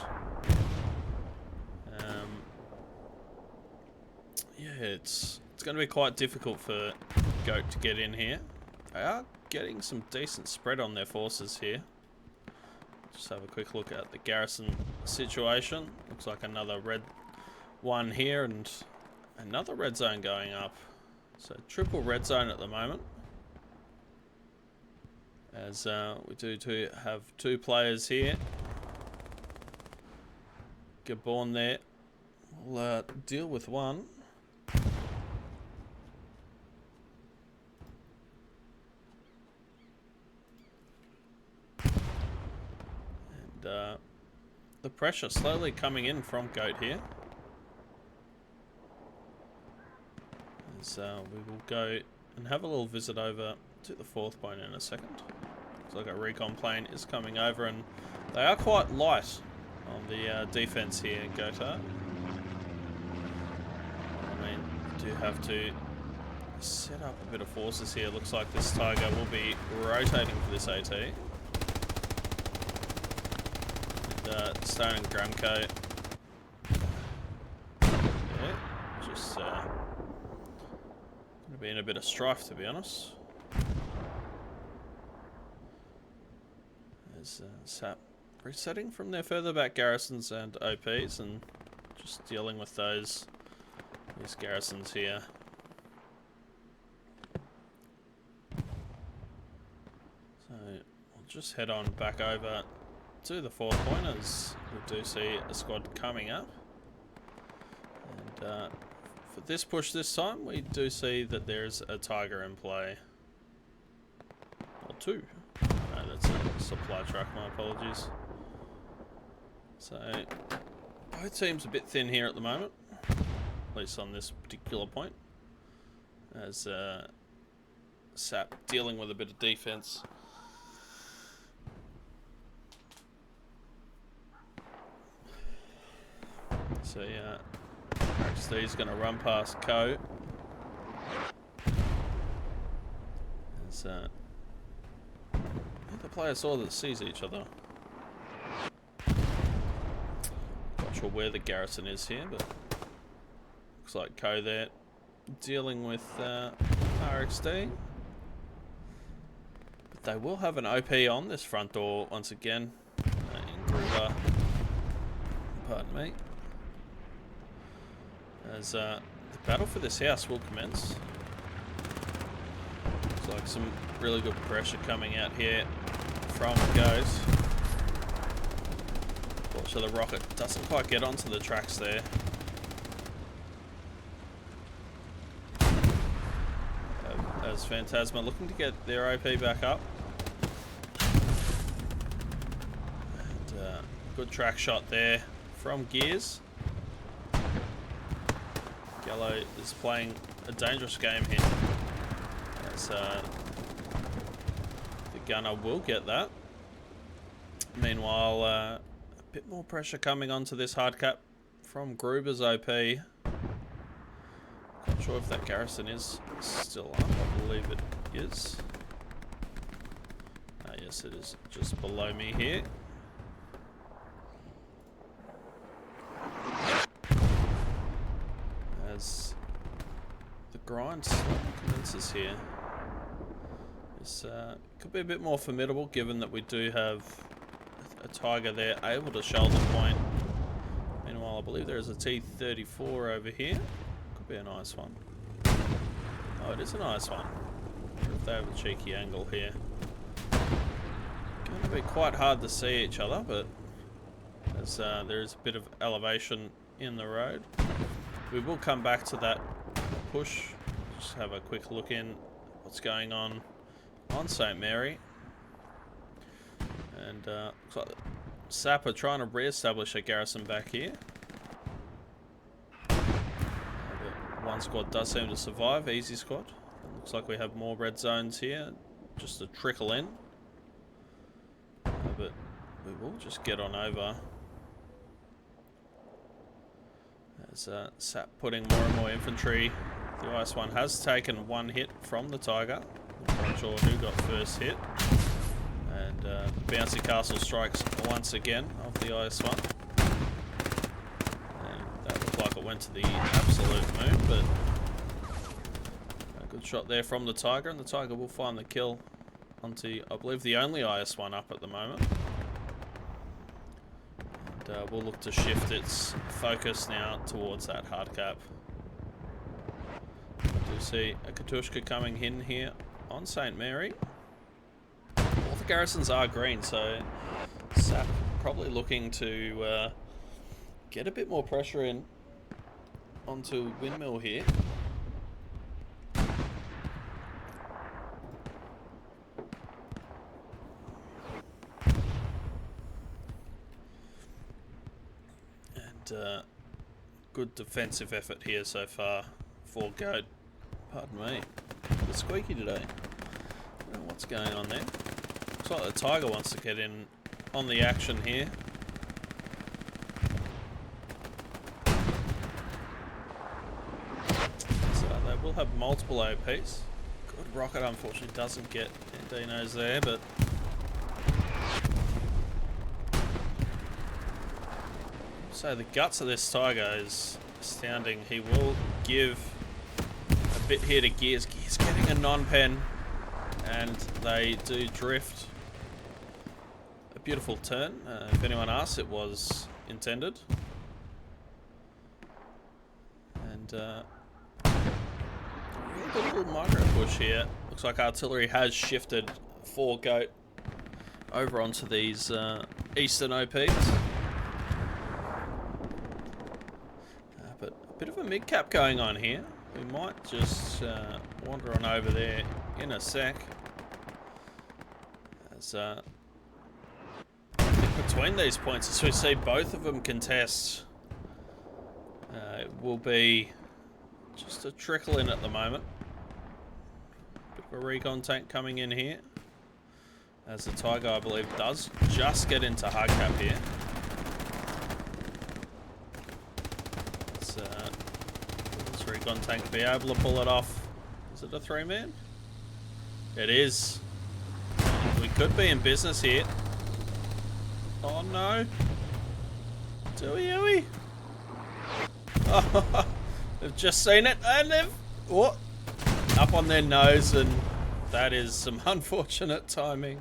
Speaker 1: Yeah, it's going to be quite difficult for Goat to get in here. They are getting some decent spread on their forces here. Just have a quick look at the garrison situation. Looks like another red one here and another red zone going up. So triple red zone at the moment. As we do have 2 players here. Gabon there. We'll deal with one. And the pressure slowly coming in from Goat here. As we will go and have a little visit over to the 4th point in a second. Looks like a recon plane is coming over, and they are quite light on the defense here, Goat. I mean, do have to set up a bit of forces here. Looks like this Tiger will be rotating for this AT. And Stone and Gramco. Yeah, just gonna be in a bit of strife, to be honest. As SaP resetting from their further back garrisons and OPs, and just dealing with these garrisons here. So we'll just head on back over to the 4th point, as we do see a squad coming up. And for this push this time, we do see that there's a Tiger in play. Or 2. No, that's a supply truck, my apologies. So both teams a bit thin here at the moment, at least on this particular point, as SaP dealing with a bit of defense. So yeah, Steve's going to run past Co. As the players saw that sees each other. Not sure where the garrison is here, but looks like Co there dealing with RXD. But they will have an OP on this front door once again in Gruber. Pardon me. As the battle for this house will commence. Looks like some really good pressure coming out here from Goat. Unfortunately, the rocket doesn't quite get onto the tracks there. As Phantasma looking to get their OP back up. And good track shot there from Gears. Gallo is playing a dangerous game here. As the gunner will get that. Meanwhile, a bit more pressure coming onto this hard cap from Gruber's OP. Not sure if that garrison is still up. I believe it is. Yes, it is just below me here. As the grind slowly commences here. This could be a bit more formidable given that we do have a Tiger there able to shoulder point. Meanwhile, I believe there is a T-34 over here. Could be a nice one. Oh, it is a nice one. If they have a cheeky angle here. Going to be quite hard to see each other, but as there is a bit of elevation in the road. We will come back to that push. Just have a quick look in what's going on St. Mary. And looks like SaP are trying to re-establish a garrison back here. One squad does seem to survive, easy squad. It looks like we have more red zones here, just to trickle in. But we will just get on over. As SaP putting more and more infantry. The IS-1 has taken one hit from the Tiger. Not sure who got first hit. And Bouncy Castle strikes once again of the IS-1. And that looked like it went to the absolute moon, but a good shot there from the Tiger, and the Tiger will find the kill onto, I believe, the only IS-1 up at the moment. And we'll look to shift its focus now towards that hard cap. I do see a Katushka coming in here on St. Mary. All the garrisons are green, so SaP probably looking to get a bit more pressure in onto Windmill here. And good defensive effort here so far for Goat. Pardon me. A bit squeaky today. I don't know what's going on there. Looks like the Tiger wants to get in on the action here. So they will have multiple OPs. Good rocket, unfortunately, doesn't get Dinos there, but so the guts of this Tiger is astounding. He will give a bit here to Gears. Gears getting a non-pen, and they do drift. A beautiful turn. If anyone asks, it was intended. And a really good little micro push here. Looks like artillery has shifted for Goat over onto these eastern OPs. But a bit of a mid-cap going on here. We might just wander on over there in a sec. As I think between these points, as we see both of them contest, it will be just a trickle in at the moment. Bit of a recon tank coming in here. As the Tiger, I believe, does just get into hard cap here. This recon tank be able to pull it off. Is it a 3-man? It is. We could be in business here. Oh no. Dooey. Oh, they've just seen it and they've up on their nose, and that is some unfortunate timing.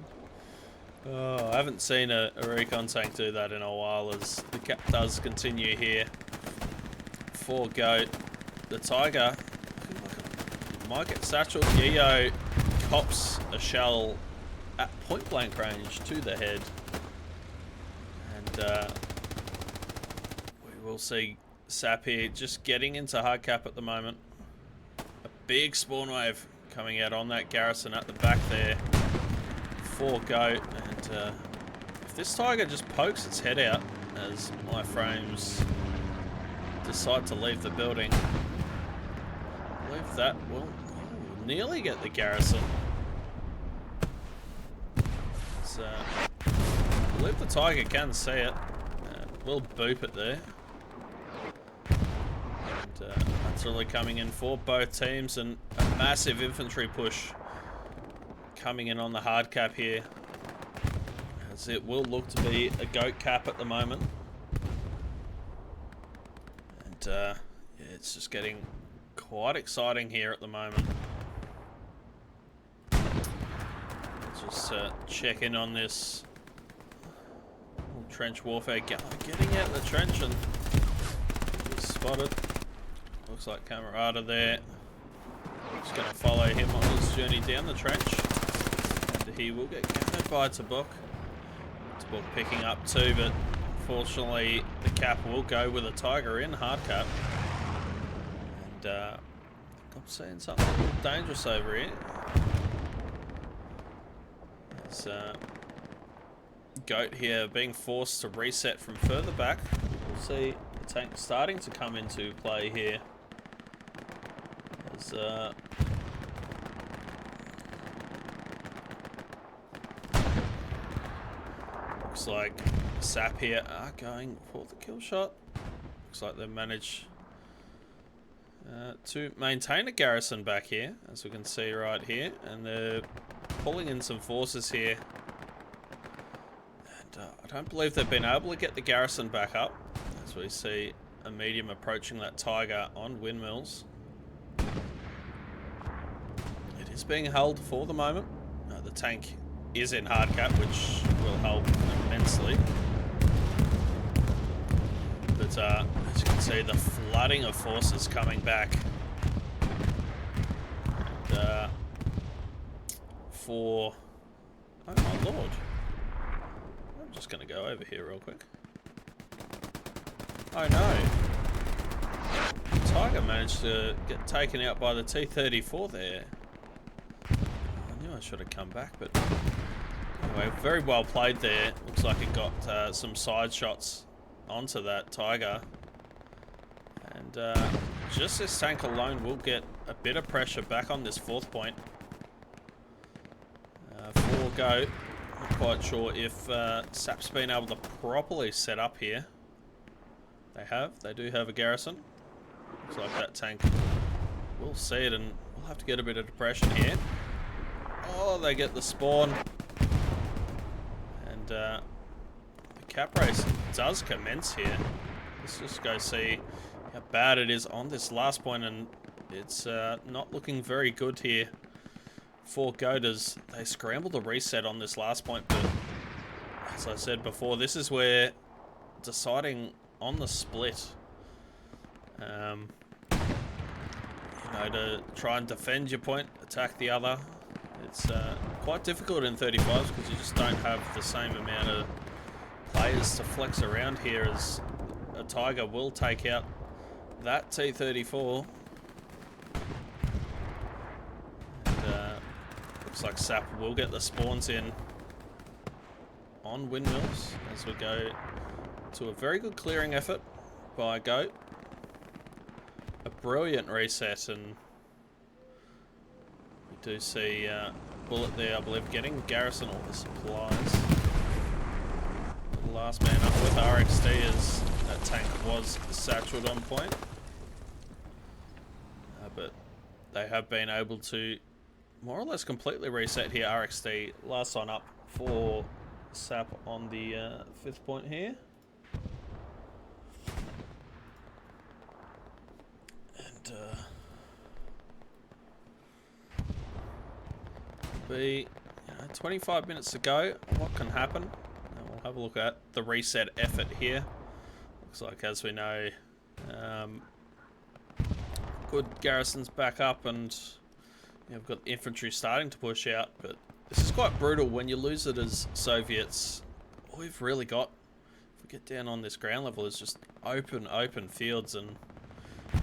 Speaker 1: Oh, I haven't seen a recon tank do that in a while, as the cap does continue here for Goat. The Tiger might get satcheled. Gio cops a shell at point blank range to the head. And we will see SaP here just getting into hard cap at the moment. A big spawn wave coming out on that garrison at the back there for Goat. And if this Tiger just pokes its head out as my frames decide to leave the building, I believe that will nearly get the garrison. So, I believe the Tiger can see it. We'll boop it there. And that's really coming in for both teams, and a massive infantry push coming in on the hard cap here, as it will look to be a Goat cap at the moment. And yeah, it's just getting quite exciting here at the moment. Just check in on this trench warfare. Getting out of the trench and spotted. Looks like Camarada there. Just going to follow him on his journey down the trench. And he will get countered by Tabuk. Tabuk picking up too, but unfortunately the cap will go with a Tiger in hard cap. And I'm seeing something a little dangerous over here. It's Goat here being forced to reset from further back. We'll see the tank starting to come into play here. As looks like SaP here are going for the kill shot. Looks like they've managed to maintain a garrison back here, as we can see right here, and they're pulling in some forces here. And I don't believe they've been able to get the garrison back up, as we see a medium approaching that Tiger on windmills. It is being held for the moment. The tank is in hard cap, which will help immensely. But as you can see, the flooding of forces coming back. And for... oh my lord. I'm just going to go over here real quick. Oh no. Tiger managed to get taken out by the T-34 there. I knew I should have come back, but anyway, very well played there. Looks like it got some side shots onto that Tiger. And just this tank alone will get a bit of pressure back on this fourth point. For Goat, not quite sure if SaP's been able to properly set up here. They have. They do have a garrison. Looks like that tank will see it, and we'll have to get a bit of depression here. Oh, they get the spawn. And the cap race does commence here. Let's just go see how bad it is on this last point, and it's not looking very good here for Goat as they scramble to reset on this last point. But as I said before, this is where deciding on the split, you know, to try and defend your point, attack the other, it's quite difficult in 35s because you just don't have the same amount of players to flex around here, as a Tiger will take out that T-34. And looks like SaP will get the spawns in on windmills as we go to a very good clearing effort by Goat. A brilliant reset, and we do see Bullet there, I believe, getting garrison all the supplies. The last man up with RXD as that tank was satcheled on point. But they have been able to more or less completely reset here. RXD last one up for SaP on the 5th point here. And be 25 minutes to go. What can happen? And we'll have a look at the reset effort here. Looks like, as we know, good garrisons back up, and we've got the infantry starting to push out, but this is quite brutal when you lose it as Soviets. All we've really got, if we get down on this ground level, is just open fields, and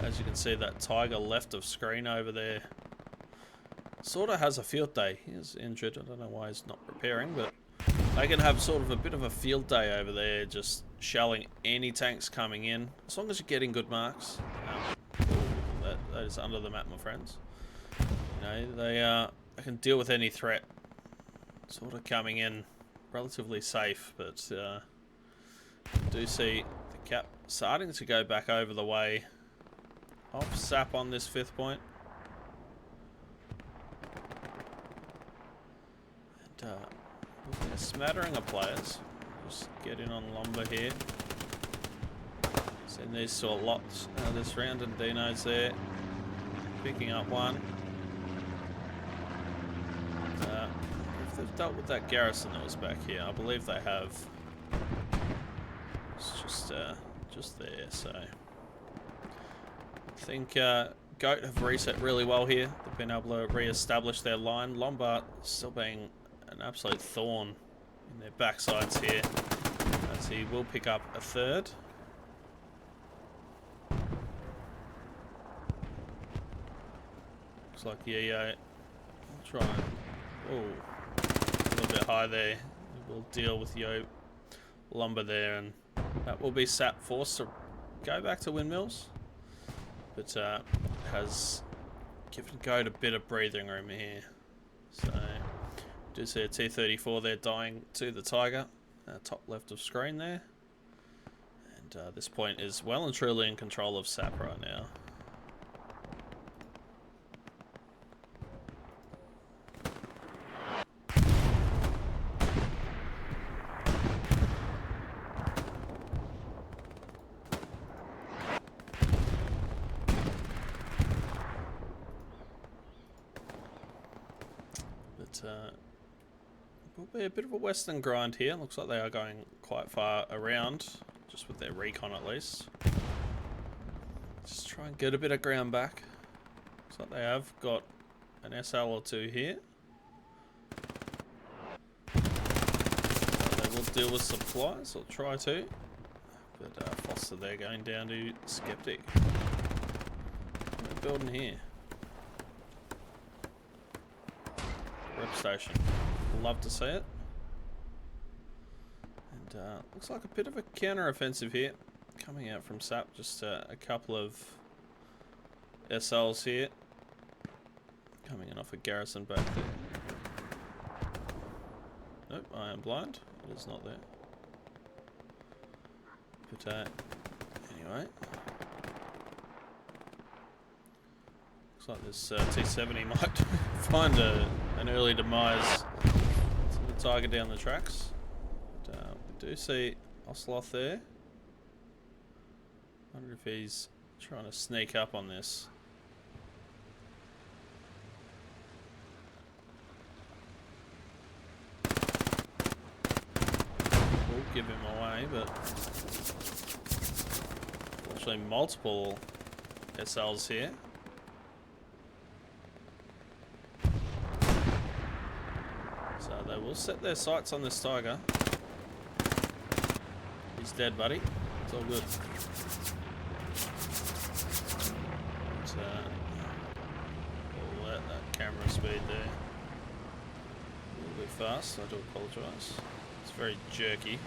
Speaker 1: as you can see, that Tiger left of screen over there sort of has a field day. He's injured, I don't know why he's not preparing, but they can have sort of a bit of a field day over there, just shelling any tanks coming in, as long as you're getting good marks. That is under the map, my friends. You know, they can deal with any threat, sort of coming in relatively safe, but do see the cap starting to go back over the way of SaP on this 5th point. And a smattering of players. Just get in on lumber here. Seen these saw lots this round, and Dino's there picking up one. If they've dealt with that garrison that was back here, I believe they have. It's just there, so I think Goat have reset really well here. They've been able to re-establish their line. Lombard still being an absolute thorn in their backsides here, as he will pick up a 3rd. Looks like the EO will try and, a little bit high there. We'll deal with Yo lumber there, and that will be SaP forced to go back to windmills, but has given Goat a bit of breathing room here. So do see a T-34 there dying to the Tiger, top left of screen there, and this point is well and truly in control of SaP right now. Will be a bit of a western grind here. Looks like they are going quite far around, just with their recon at least. Just try and get a bit of ground back. Looks like they have got an SL or 2 here. So they will deal with supplies, or try to. But Foster there going down to Skeptic. What are they building here? Rep station. Love to see it. And looks like a bit of a counter-offensive here coming out from SaP. Just a couple of SLs here coming in off a garrison back there. Nope, I am blind. It is not there. But anyway, looks like this T-70 might find an early demise to the Tiger down the tracks. But, we do see Osloth there. Wonder if he's trying to sneak up on this. We'll give him away, but actually multiple SLs here. So they will set their sights on this Tiger. He's dead, buddy. It's all good. But, we'll let that camera speed there a little bit fast. I do apologise. It's very jerky.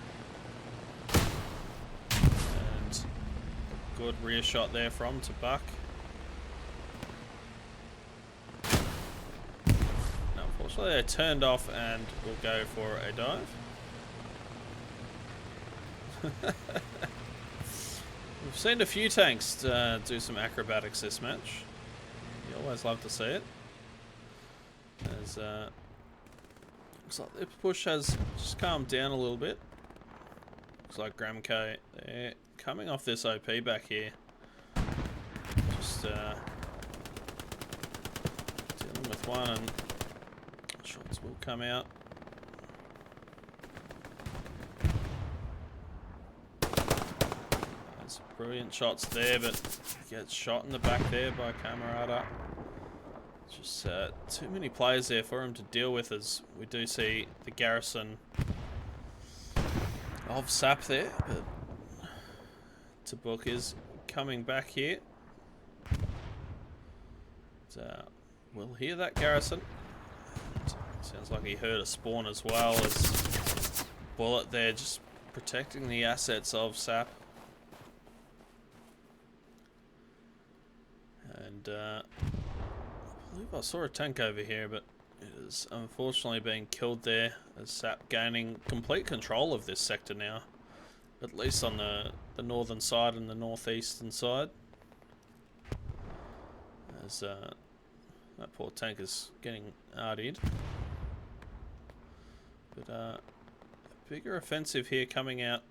Speaker 1: And a good rear shot there from to Buck. So they turned off and will go for a dive. We've seen a few tanks do some acrobatics this match. You always love to see it. As looks like the push has just calmed down a little bit. Looks like Gramco, they're coming off this OP back here. Just dealing with one, and shots will come out. some brilliant shots there, but gets shot in the back there by Camarada. Just too many players there for him to deal with, as we do see the garrison of SaP there, but Tabuk is coming back here. We'll hear that garrison. Sounds like he heard a spawn as well, as bullet there just protecting the assets of SaP. And I believe I saw a tank over here, but it is unfortunately being killed there, as SaP gaining complete control of this sector now, at least on the northern side and the northeastern side. As that poor tank is getting artied. But a bigger offensive here coming out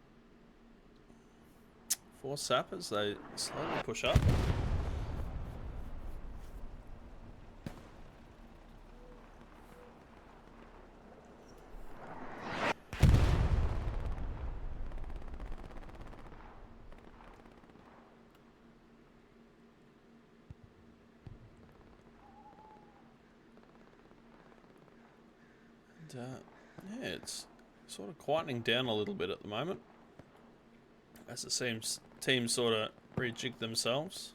Speaker 1: for SaP as they slowly push up. Yeah, it's sort of quietening down a little bit at the moment, as it seems teams sort of rejig themselves.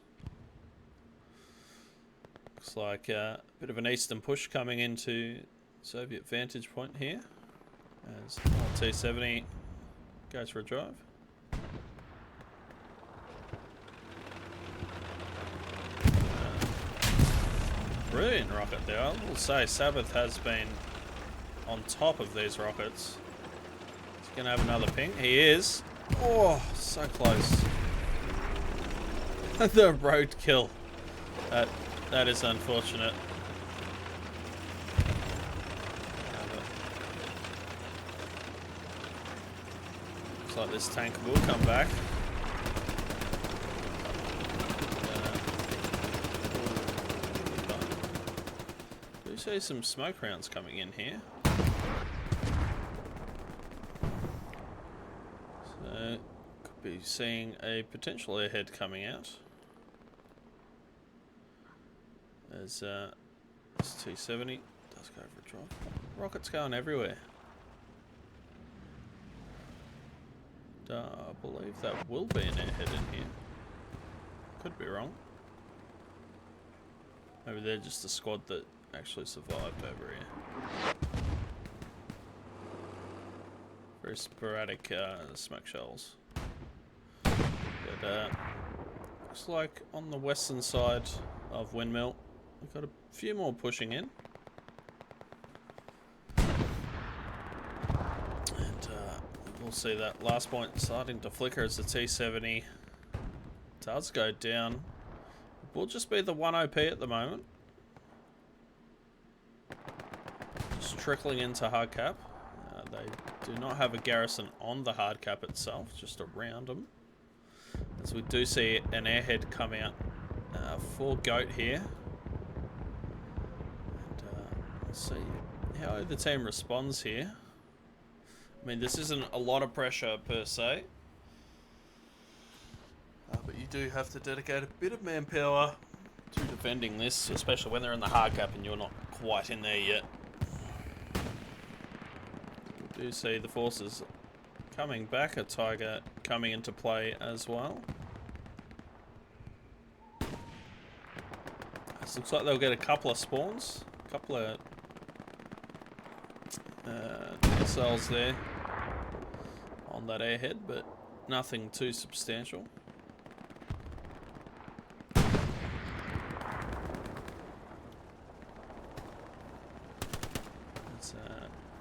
Speaker 1: Looks like a bit of an eastern push coming into Soviet vantage point here, as T-70 goes for a drive. Brilliant rocket there. I will say Sabbath has been on top of these rockets. He's going to have another ping. He is. Oh, so close. The roadkill. That is unfortunate. Looks like this tank will come back. Do see some smoke rounds coming in here. Could be seeing a potential airhead coming out, as this T-70 does go for a drop. Rockets going everywhere. I believe that will be an airhead in here. Could be wrong. Maybe they're just a squad that actually survived over here. Very sporadic smoke shells. But looks like on the western side of Windmill, we've got a few more pushing in. And we'll see that last point starting to flicker as the T-70 does go down. It will just be the 1 OP at the moment. Just trickling into hard cap. They do not have a garrison on the hard cap itself, just around them. As we do see an airhead come out for Goat here. And let's see how the team responds here. I mean, this isn't a lot of pressure per se, but you do have to dedicate a bit of manpower to defending this, especially when they're in the hard cap and you're not quite in there yet. We do see the forces coming back, a Tiger coming into play as well. This looks like they'll get a couple of spawns, a couple of cells there on that airhead, but nothing too substantial. That's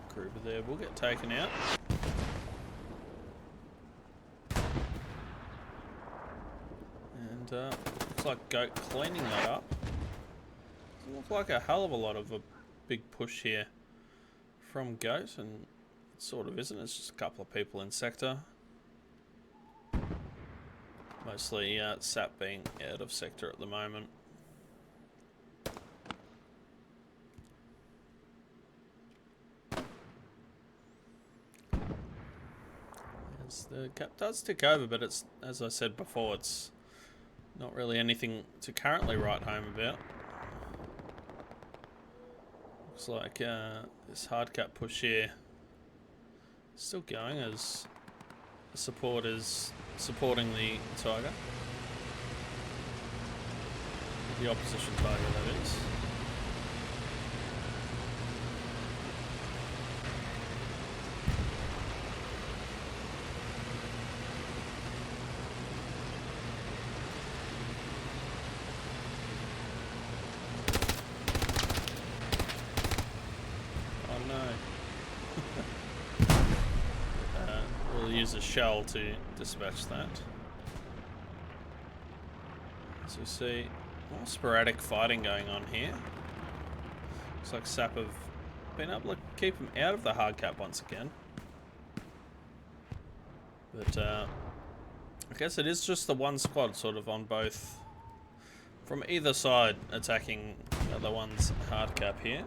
Speaker 1: Kruber there will get taken out. And looks like Goat cleaning that up. Doesn't look like a hell of a lot of a big push here from Goat, and it sort of isn't. It's just a couple of people in sector. Mostly SaP being out of sector at the moment. As The cap does tick over, but it's, as I said before, it's not really anything to currently write home about. Looks like this hard cap push here is still going as the support is supporting the Tiger. The opposition Tiger, that is. Use a shell to dispatch that. As we see, more sporadic fighting going on here. Looks like SaP have been able to keep him out of the hard cap once again. But I guess it is just the one squad sort of on both, from either side, attacking the other one's hard cap here.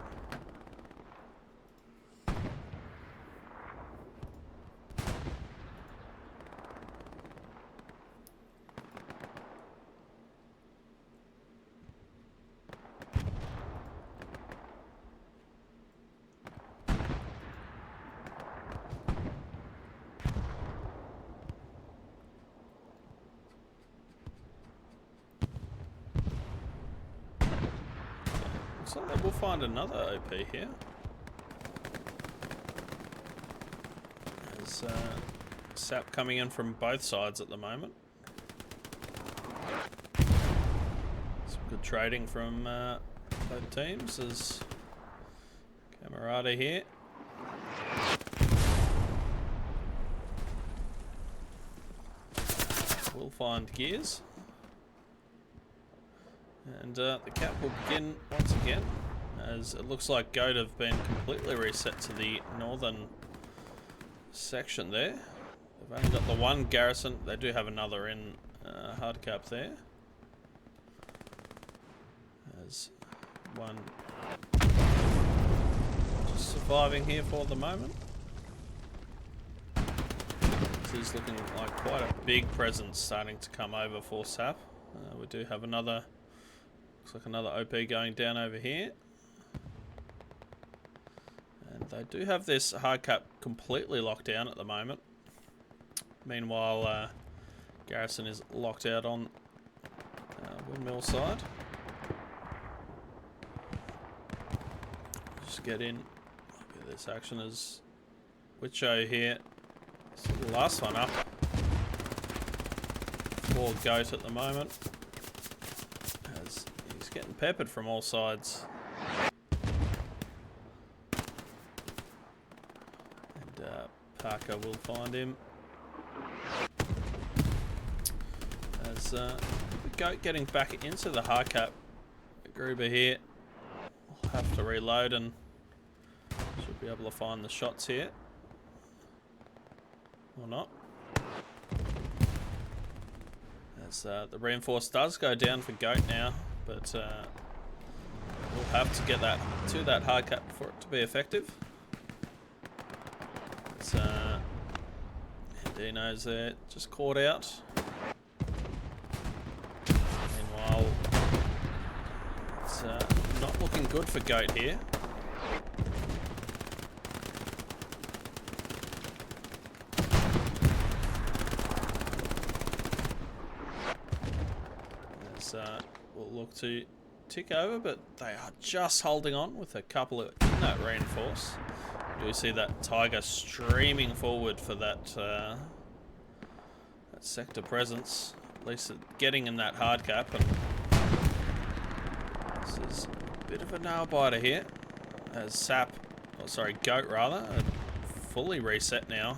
Speaker 1: Looks like we'll find another OP here. There's SaP coming in from both sides at the moment. Some good trading from both teams. There's Camarada here. We'll find gears. And the cap will begin once again, as it looks like Goat have been completely reset to the northern section there. They've only got the one garrison. They do have another in hard cap there. There's one just surviving here for the moment. This is looking like quite a big presence starting to come over for SaP. We do have another. Looks like another OP going down over here. And they do have this hard cap completely locked down at the moment. Meanwhile, Garrison is locked out on windmill side. Just get in. Look at this action is Wicho here. It's the last one up for Goat at the moment. He's getting peppered from all sides. And Parker will find him. As Goat getting back into the hard cap. Gruber here will have to reload and should be able to find the shots here. Or not. As the reinforce does go down for Goat now. But we'll have to get that to that hard cap for it to be effective. Dino's there, just caught out. Meanwhile, it's not looking good for Goat here. Will look to tick over, but they are just holding on with a couple of in that reinforce. You do see that Tiger streaming forward for that that sector presence, at least getting in that hard cap. And this is a bit of a nail biter here, as SaP, oh sorry, Goat rather, fully reset now.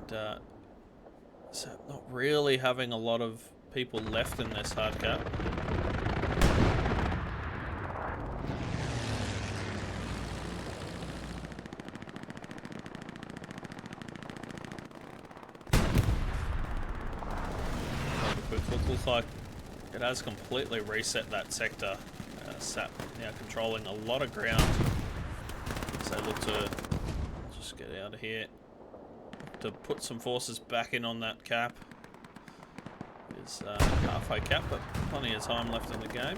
Speaker 1: And SaP not really having a lot of people left in this hard cap. Looks like it has completely reset that sector. SaP now controlling a lot of ground. So look to just get out of here. to put some forces back in on that cap. It's halfway cap, but plenty of time left in the game.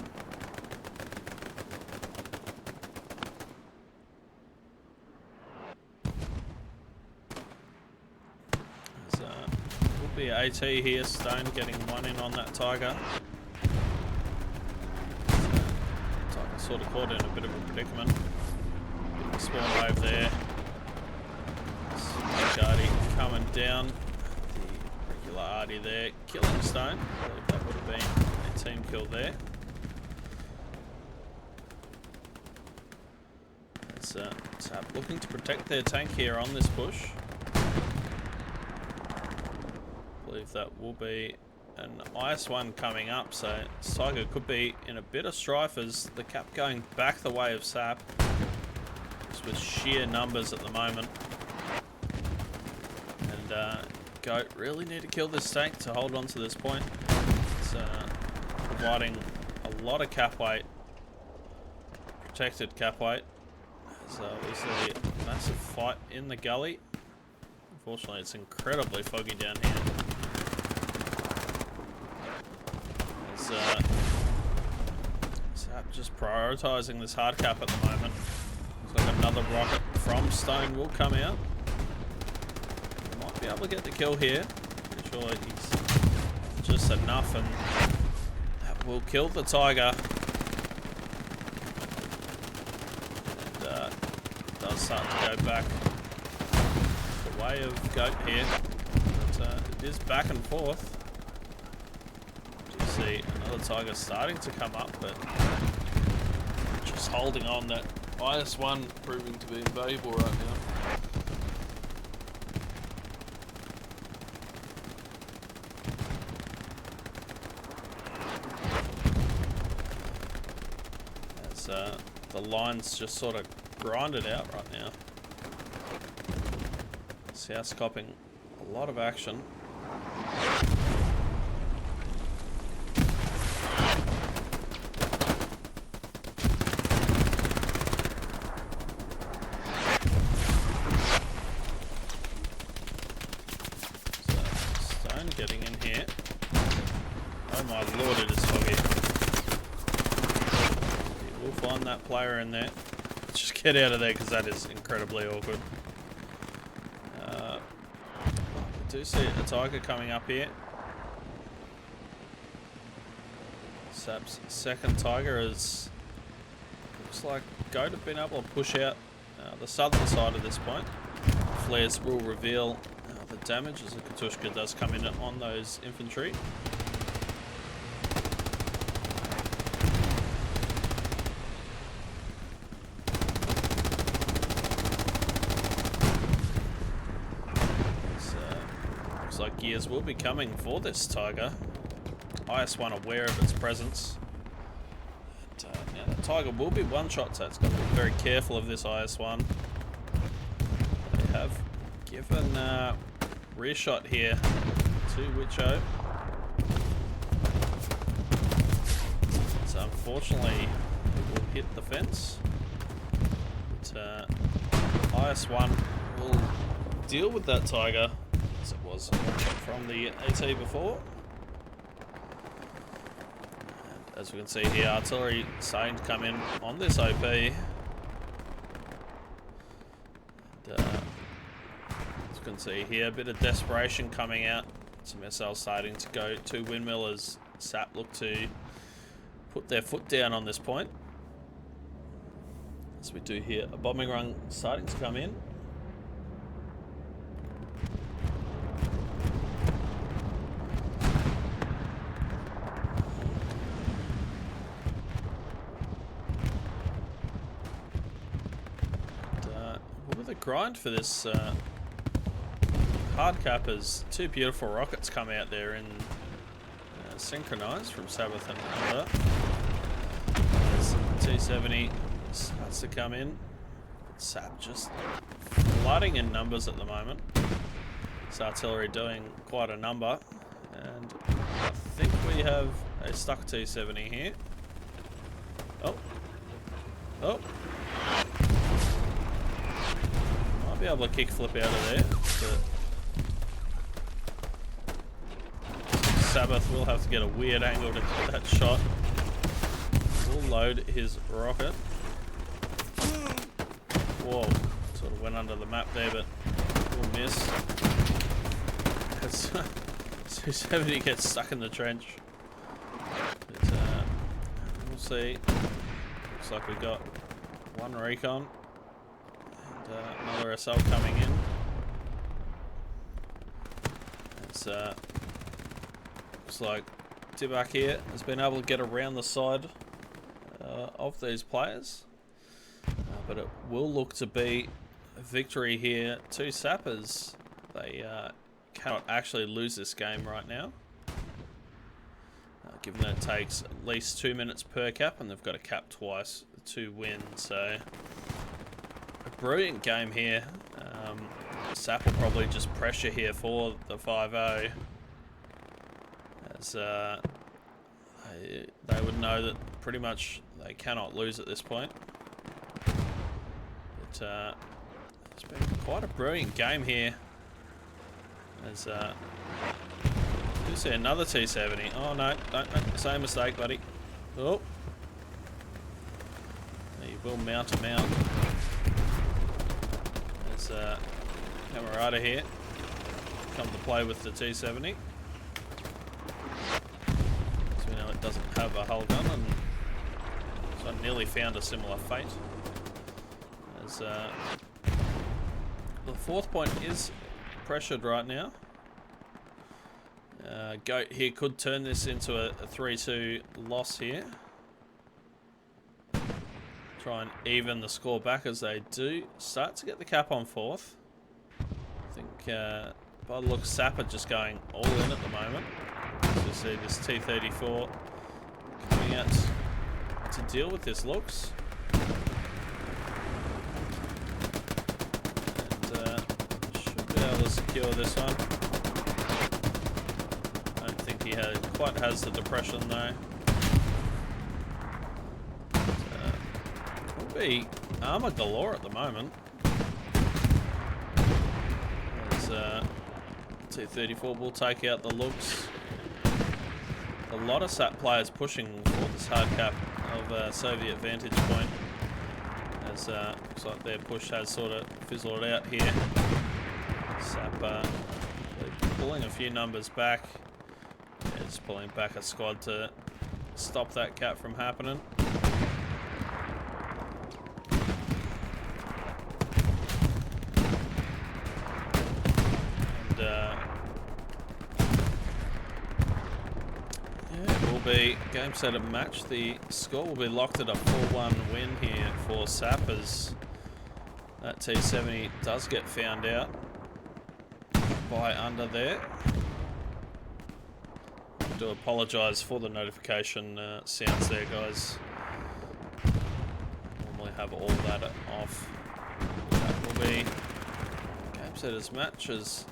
Speaker 1: Will be AT here. Stone getting one in on that Tiger. Tiger sort of caught in a bit of a predicament. Bit of a spawn wave there. Artie coming down. The regular Artie there, killing Stone. I believe that would have been a team kill there. It's SaP looking to protect their tank here on this push. I believe that will be an IS-1 coming up, so Tiger could be in a bit of strife as the cap going back the way of SaP. Just with sheer numbers at the moment. Goat really need to kill this tank to hold on to this point. It's providing a lot of cap weight, protected cap weight. So we see a massive fight in the gully. Unfortunately, it's incredibly foggy down here. SaP just prioritising this hard cap at the moment. Looks like another rocket from Stone will come out. Be able to get the kill here. Pretty sure he's just enough, and that will kill the Tiger. And does start to go back the way of Goat here. But it is back and forth. You see another Tiger starting to come up, but just holding on. That IS-1 proving to be invaluable right now. The line's just sort of grinded out right now. SaP's copping a lot of action. So, Stone getting in here. Oh my lord, it is foggy. We'll find that player in there. Let's just get out of there because that is incredibly awkward. We do see a Tiger coming up here. SaP's second Tiger is... looks like Goat have been able to push out the southern side at this point. Flares will reveal the damage as the Katushka does come in on those infantry. Like gears will be coming for this Tiger. IS-1 aware of its presence. And, now the Tiger will be one shot, so it's got to be very careful of this IS-1. They have given rear shot here to Wicho. So unfortunately it will hit the fence. But IS-1 will deal with that Tiger. It was from the AT before. And as we can see here, artillery starting to come in on this OP. And, as you can see here, a bit of desperation coming out. Some SLs starting to go to windmill as SaP look to put their foot down on this point. As we do here, a bombing run starting to come in. Grind for this hard cap as two beautiful rockets come out there and synchronized from Sabbath and Under. As T-70 starts to come in. SaP just flooding in numbers at the moment. This artillery doing quite a number, and I think we have a stuck T-70 here. Oh. Be able to kick flip out of there, but Sabbath will have to get a weird angle to get that shot. We'll load his rocket. Whoa, sort of went under the map there, but we'll miss. As 270 gets stuck in the trench. But, we'll see. Looks like we got one recon and another assault coming in. It's looks like Tibak here has been able to get around the side of these players, but it will look to be a victory here to SaP as they cannot actually lose this game right now, given that it takes at least 2 minutes per cap and they've got to cap twice to win. So a brilliant game here. SaP will probably just pressure here for the 5-0 as they would know that pretty much they cannot lose at this point. But it's been quite a brilliant game here as you see another T70. Oh no, don't make the same mistake, buddy. Oh, you will mount a mount. There's Camarada here come to play with the T70. So we know it doesn't have a hull gun, and so I nearly found a similar fate. As the fourth point is pressured right now. Goat here could turn this into a 3-2 loss here. Try and even the score back as they do start to get the cap on fourth. I think by the looks, SaP are just going all in at the moment. So you see this T-34 coming out to deal with this looks. And should be able to secure this one. I don't think he quite has the depression though. Will be armor galore at the moment. As T-34 will take out the looks. A lot of SaP players pushing for this hard cap of Soviet vantage point. As looks like their push has sort of fizzled out here. SaP pulling a few numbers back. Yeah, just pulling back a squad to stop that cap from happening. Be game, set, and match. The score will be locked at a 4-1 win here for SaP as that T-70 does get found out by under there. I do apologise for the notification sounds there, guys. Normally have all that off. That will be game, set, as match as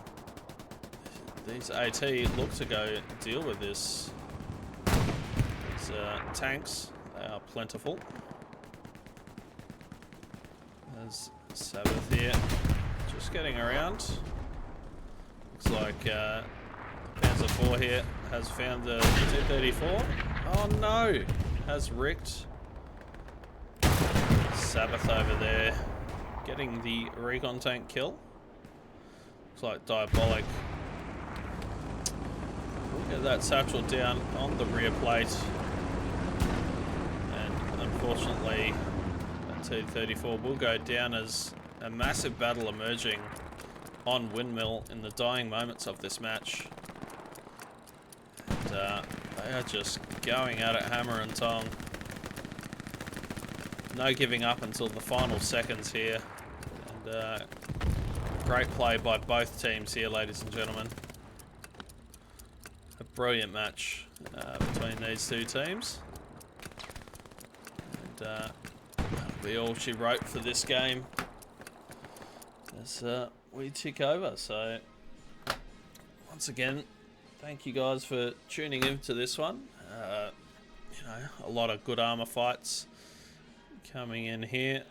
Speaker 1: these AT look to go deal with this. Tanks, they are plentiful. There's Sabbath here, just getting around. Looks like Panzer IV here has found the T-34. Oh no, has rigged. Sabbath over there, getting the recon tank kill. Looks like Diabolic. We'll get that satchel down on the rear plate. Unfortunately, that T-34 will go down as a massive battle emerging on Windmill in the dying moments of this match. And they are just going at it hammer and tong. No giving up until the final seconds here. And great play by both teams here, ladies and gentlemen. A brilliant match between these two teams. That'll be all she wrote for this game as we tick over. So once again, thank you guys for tuning in to this one. You know, a lot of good armor fights coming in here.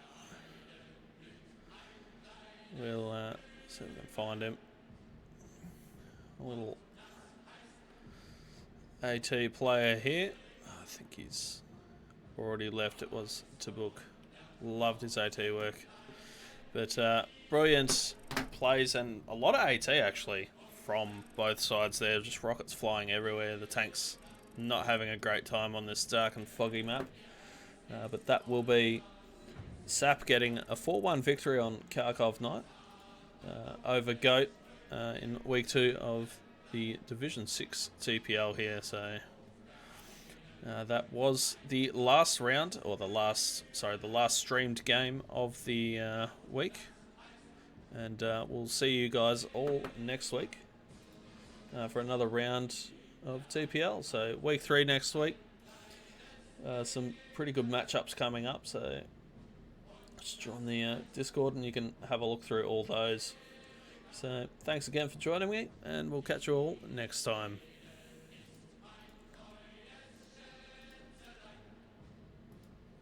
Speaker 1: We'll see if we can find him. A little AT player here. I think he's already left. It was Tabuk. Loved his AT work. But brilliant plays and a lot of AT actually from both sides there. Just rockets flying everywhere. The tanks not having a great time on this dark and foggy map. But that will be SaP getting a 4-1 victory on Kharkov night over GOAT in week 2 of the Division 6 TPL here. So that was the last round, or the last streamed game of the week. And we'll see you guys all next week for another round of TPL. So week 3 next week. Some pretty good matchups coming up. So just join the Discord and you can have a look through all those. So thanks again for joining me, and we'll catch you all next time.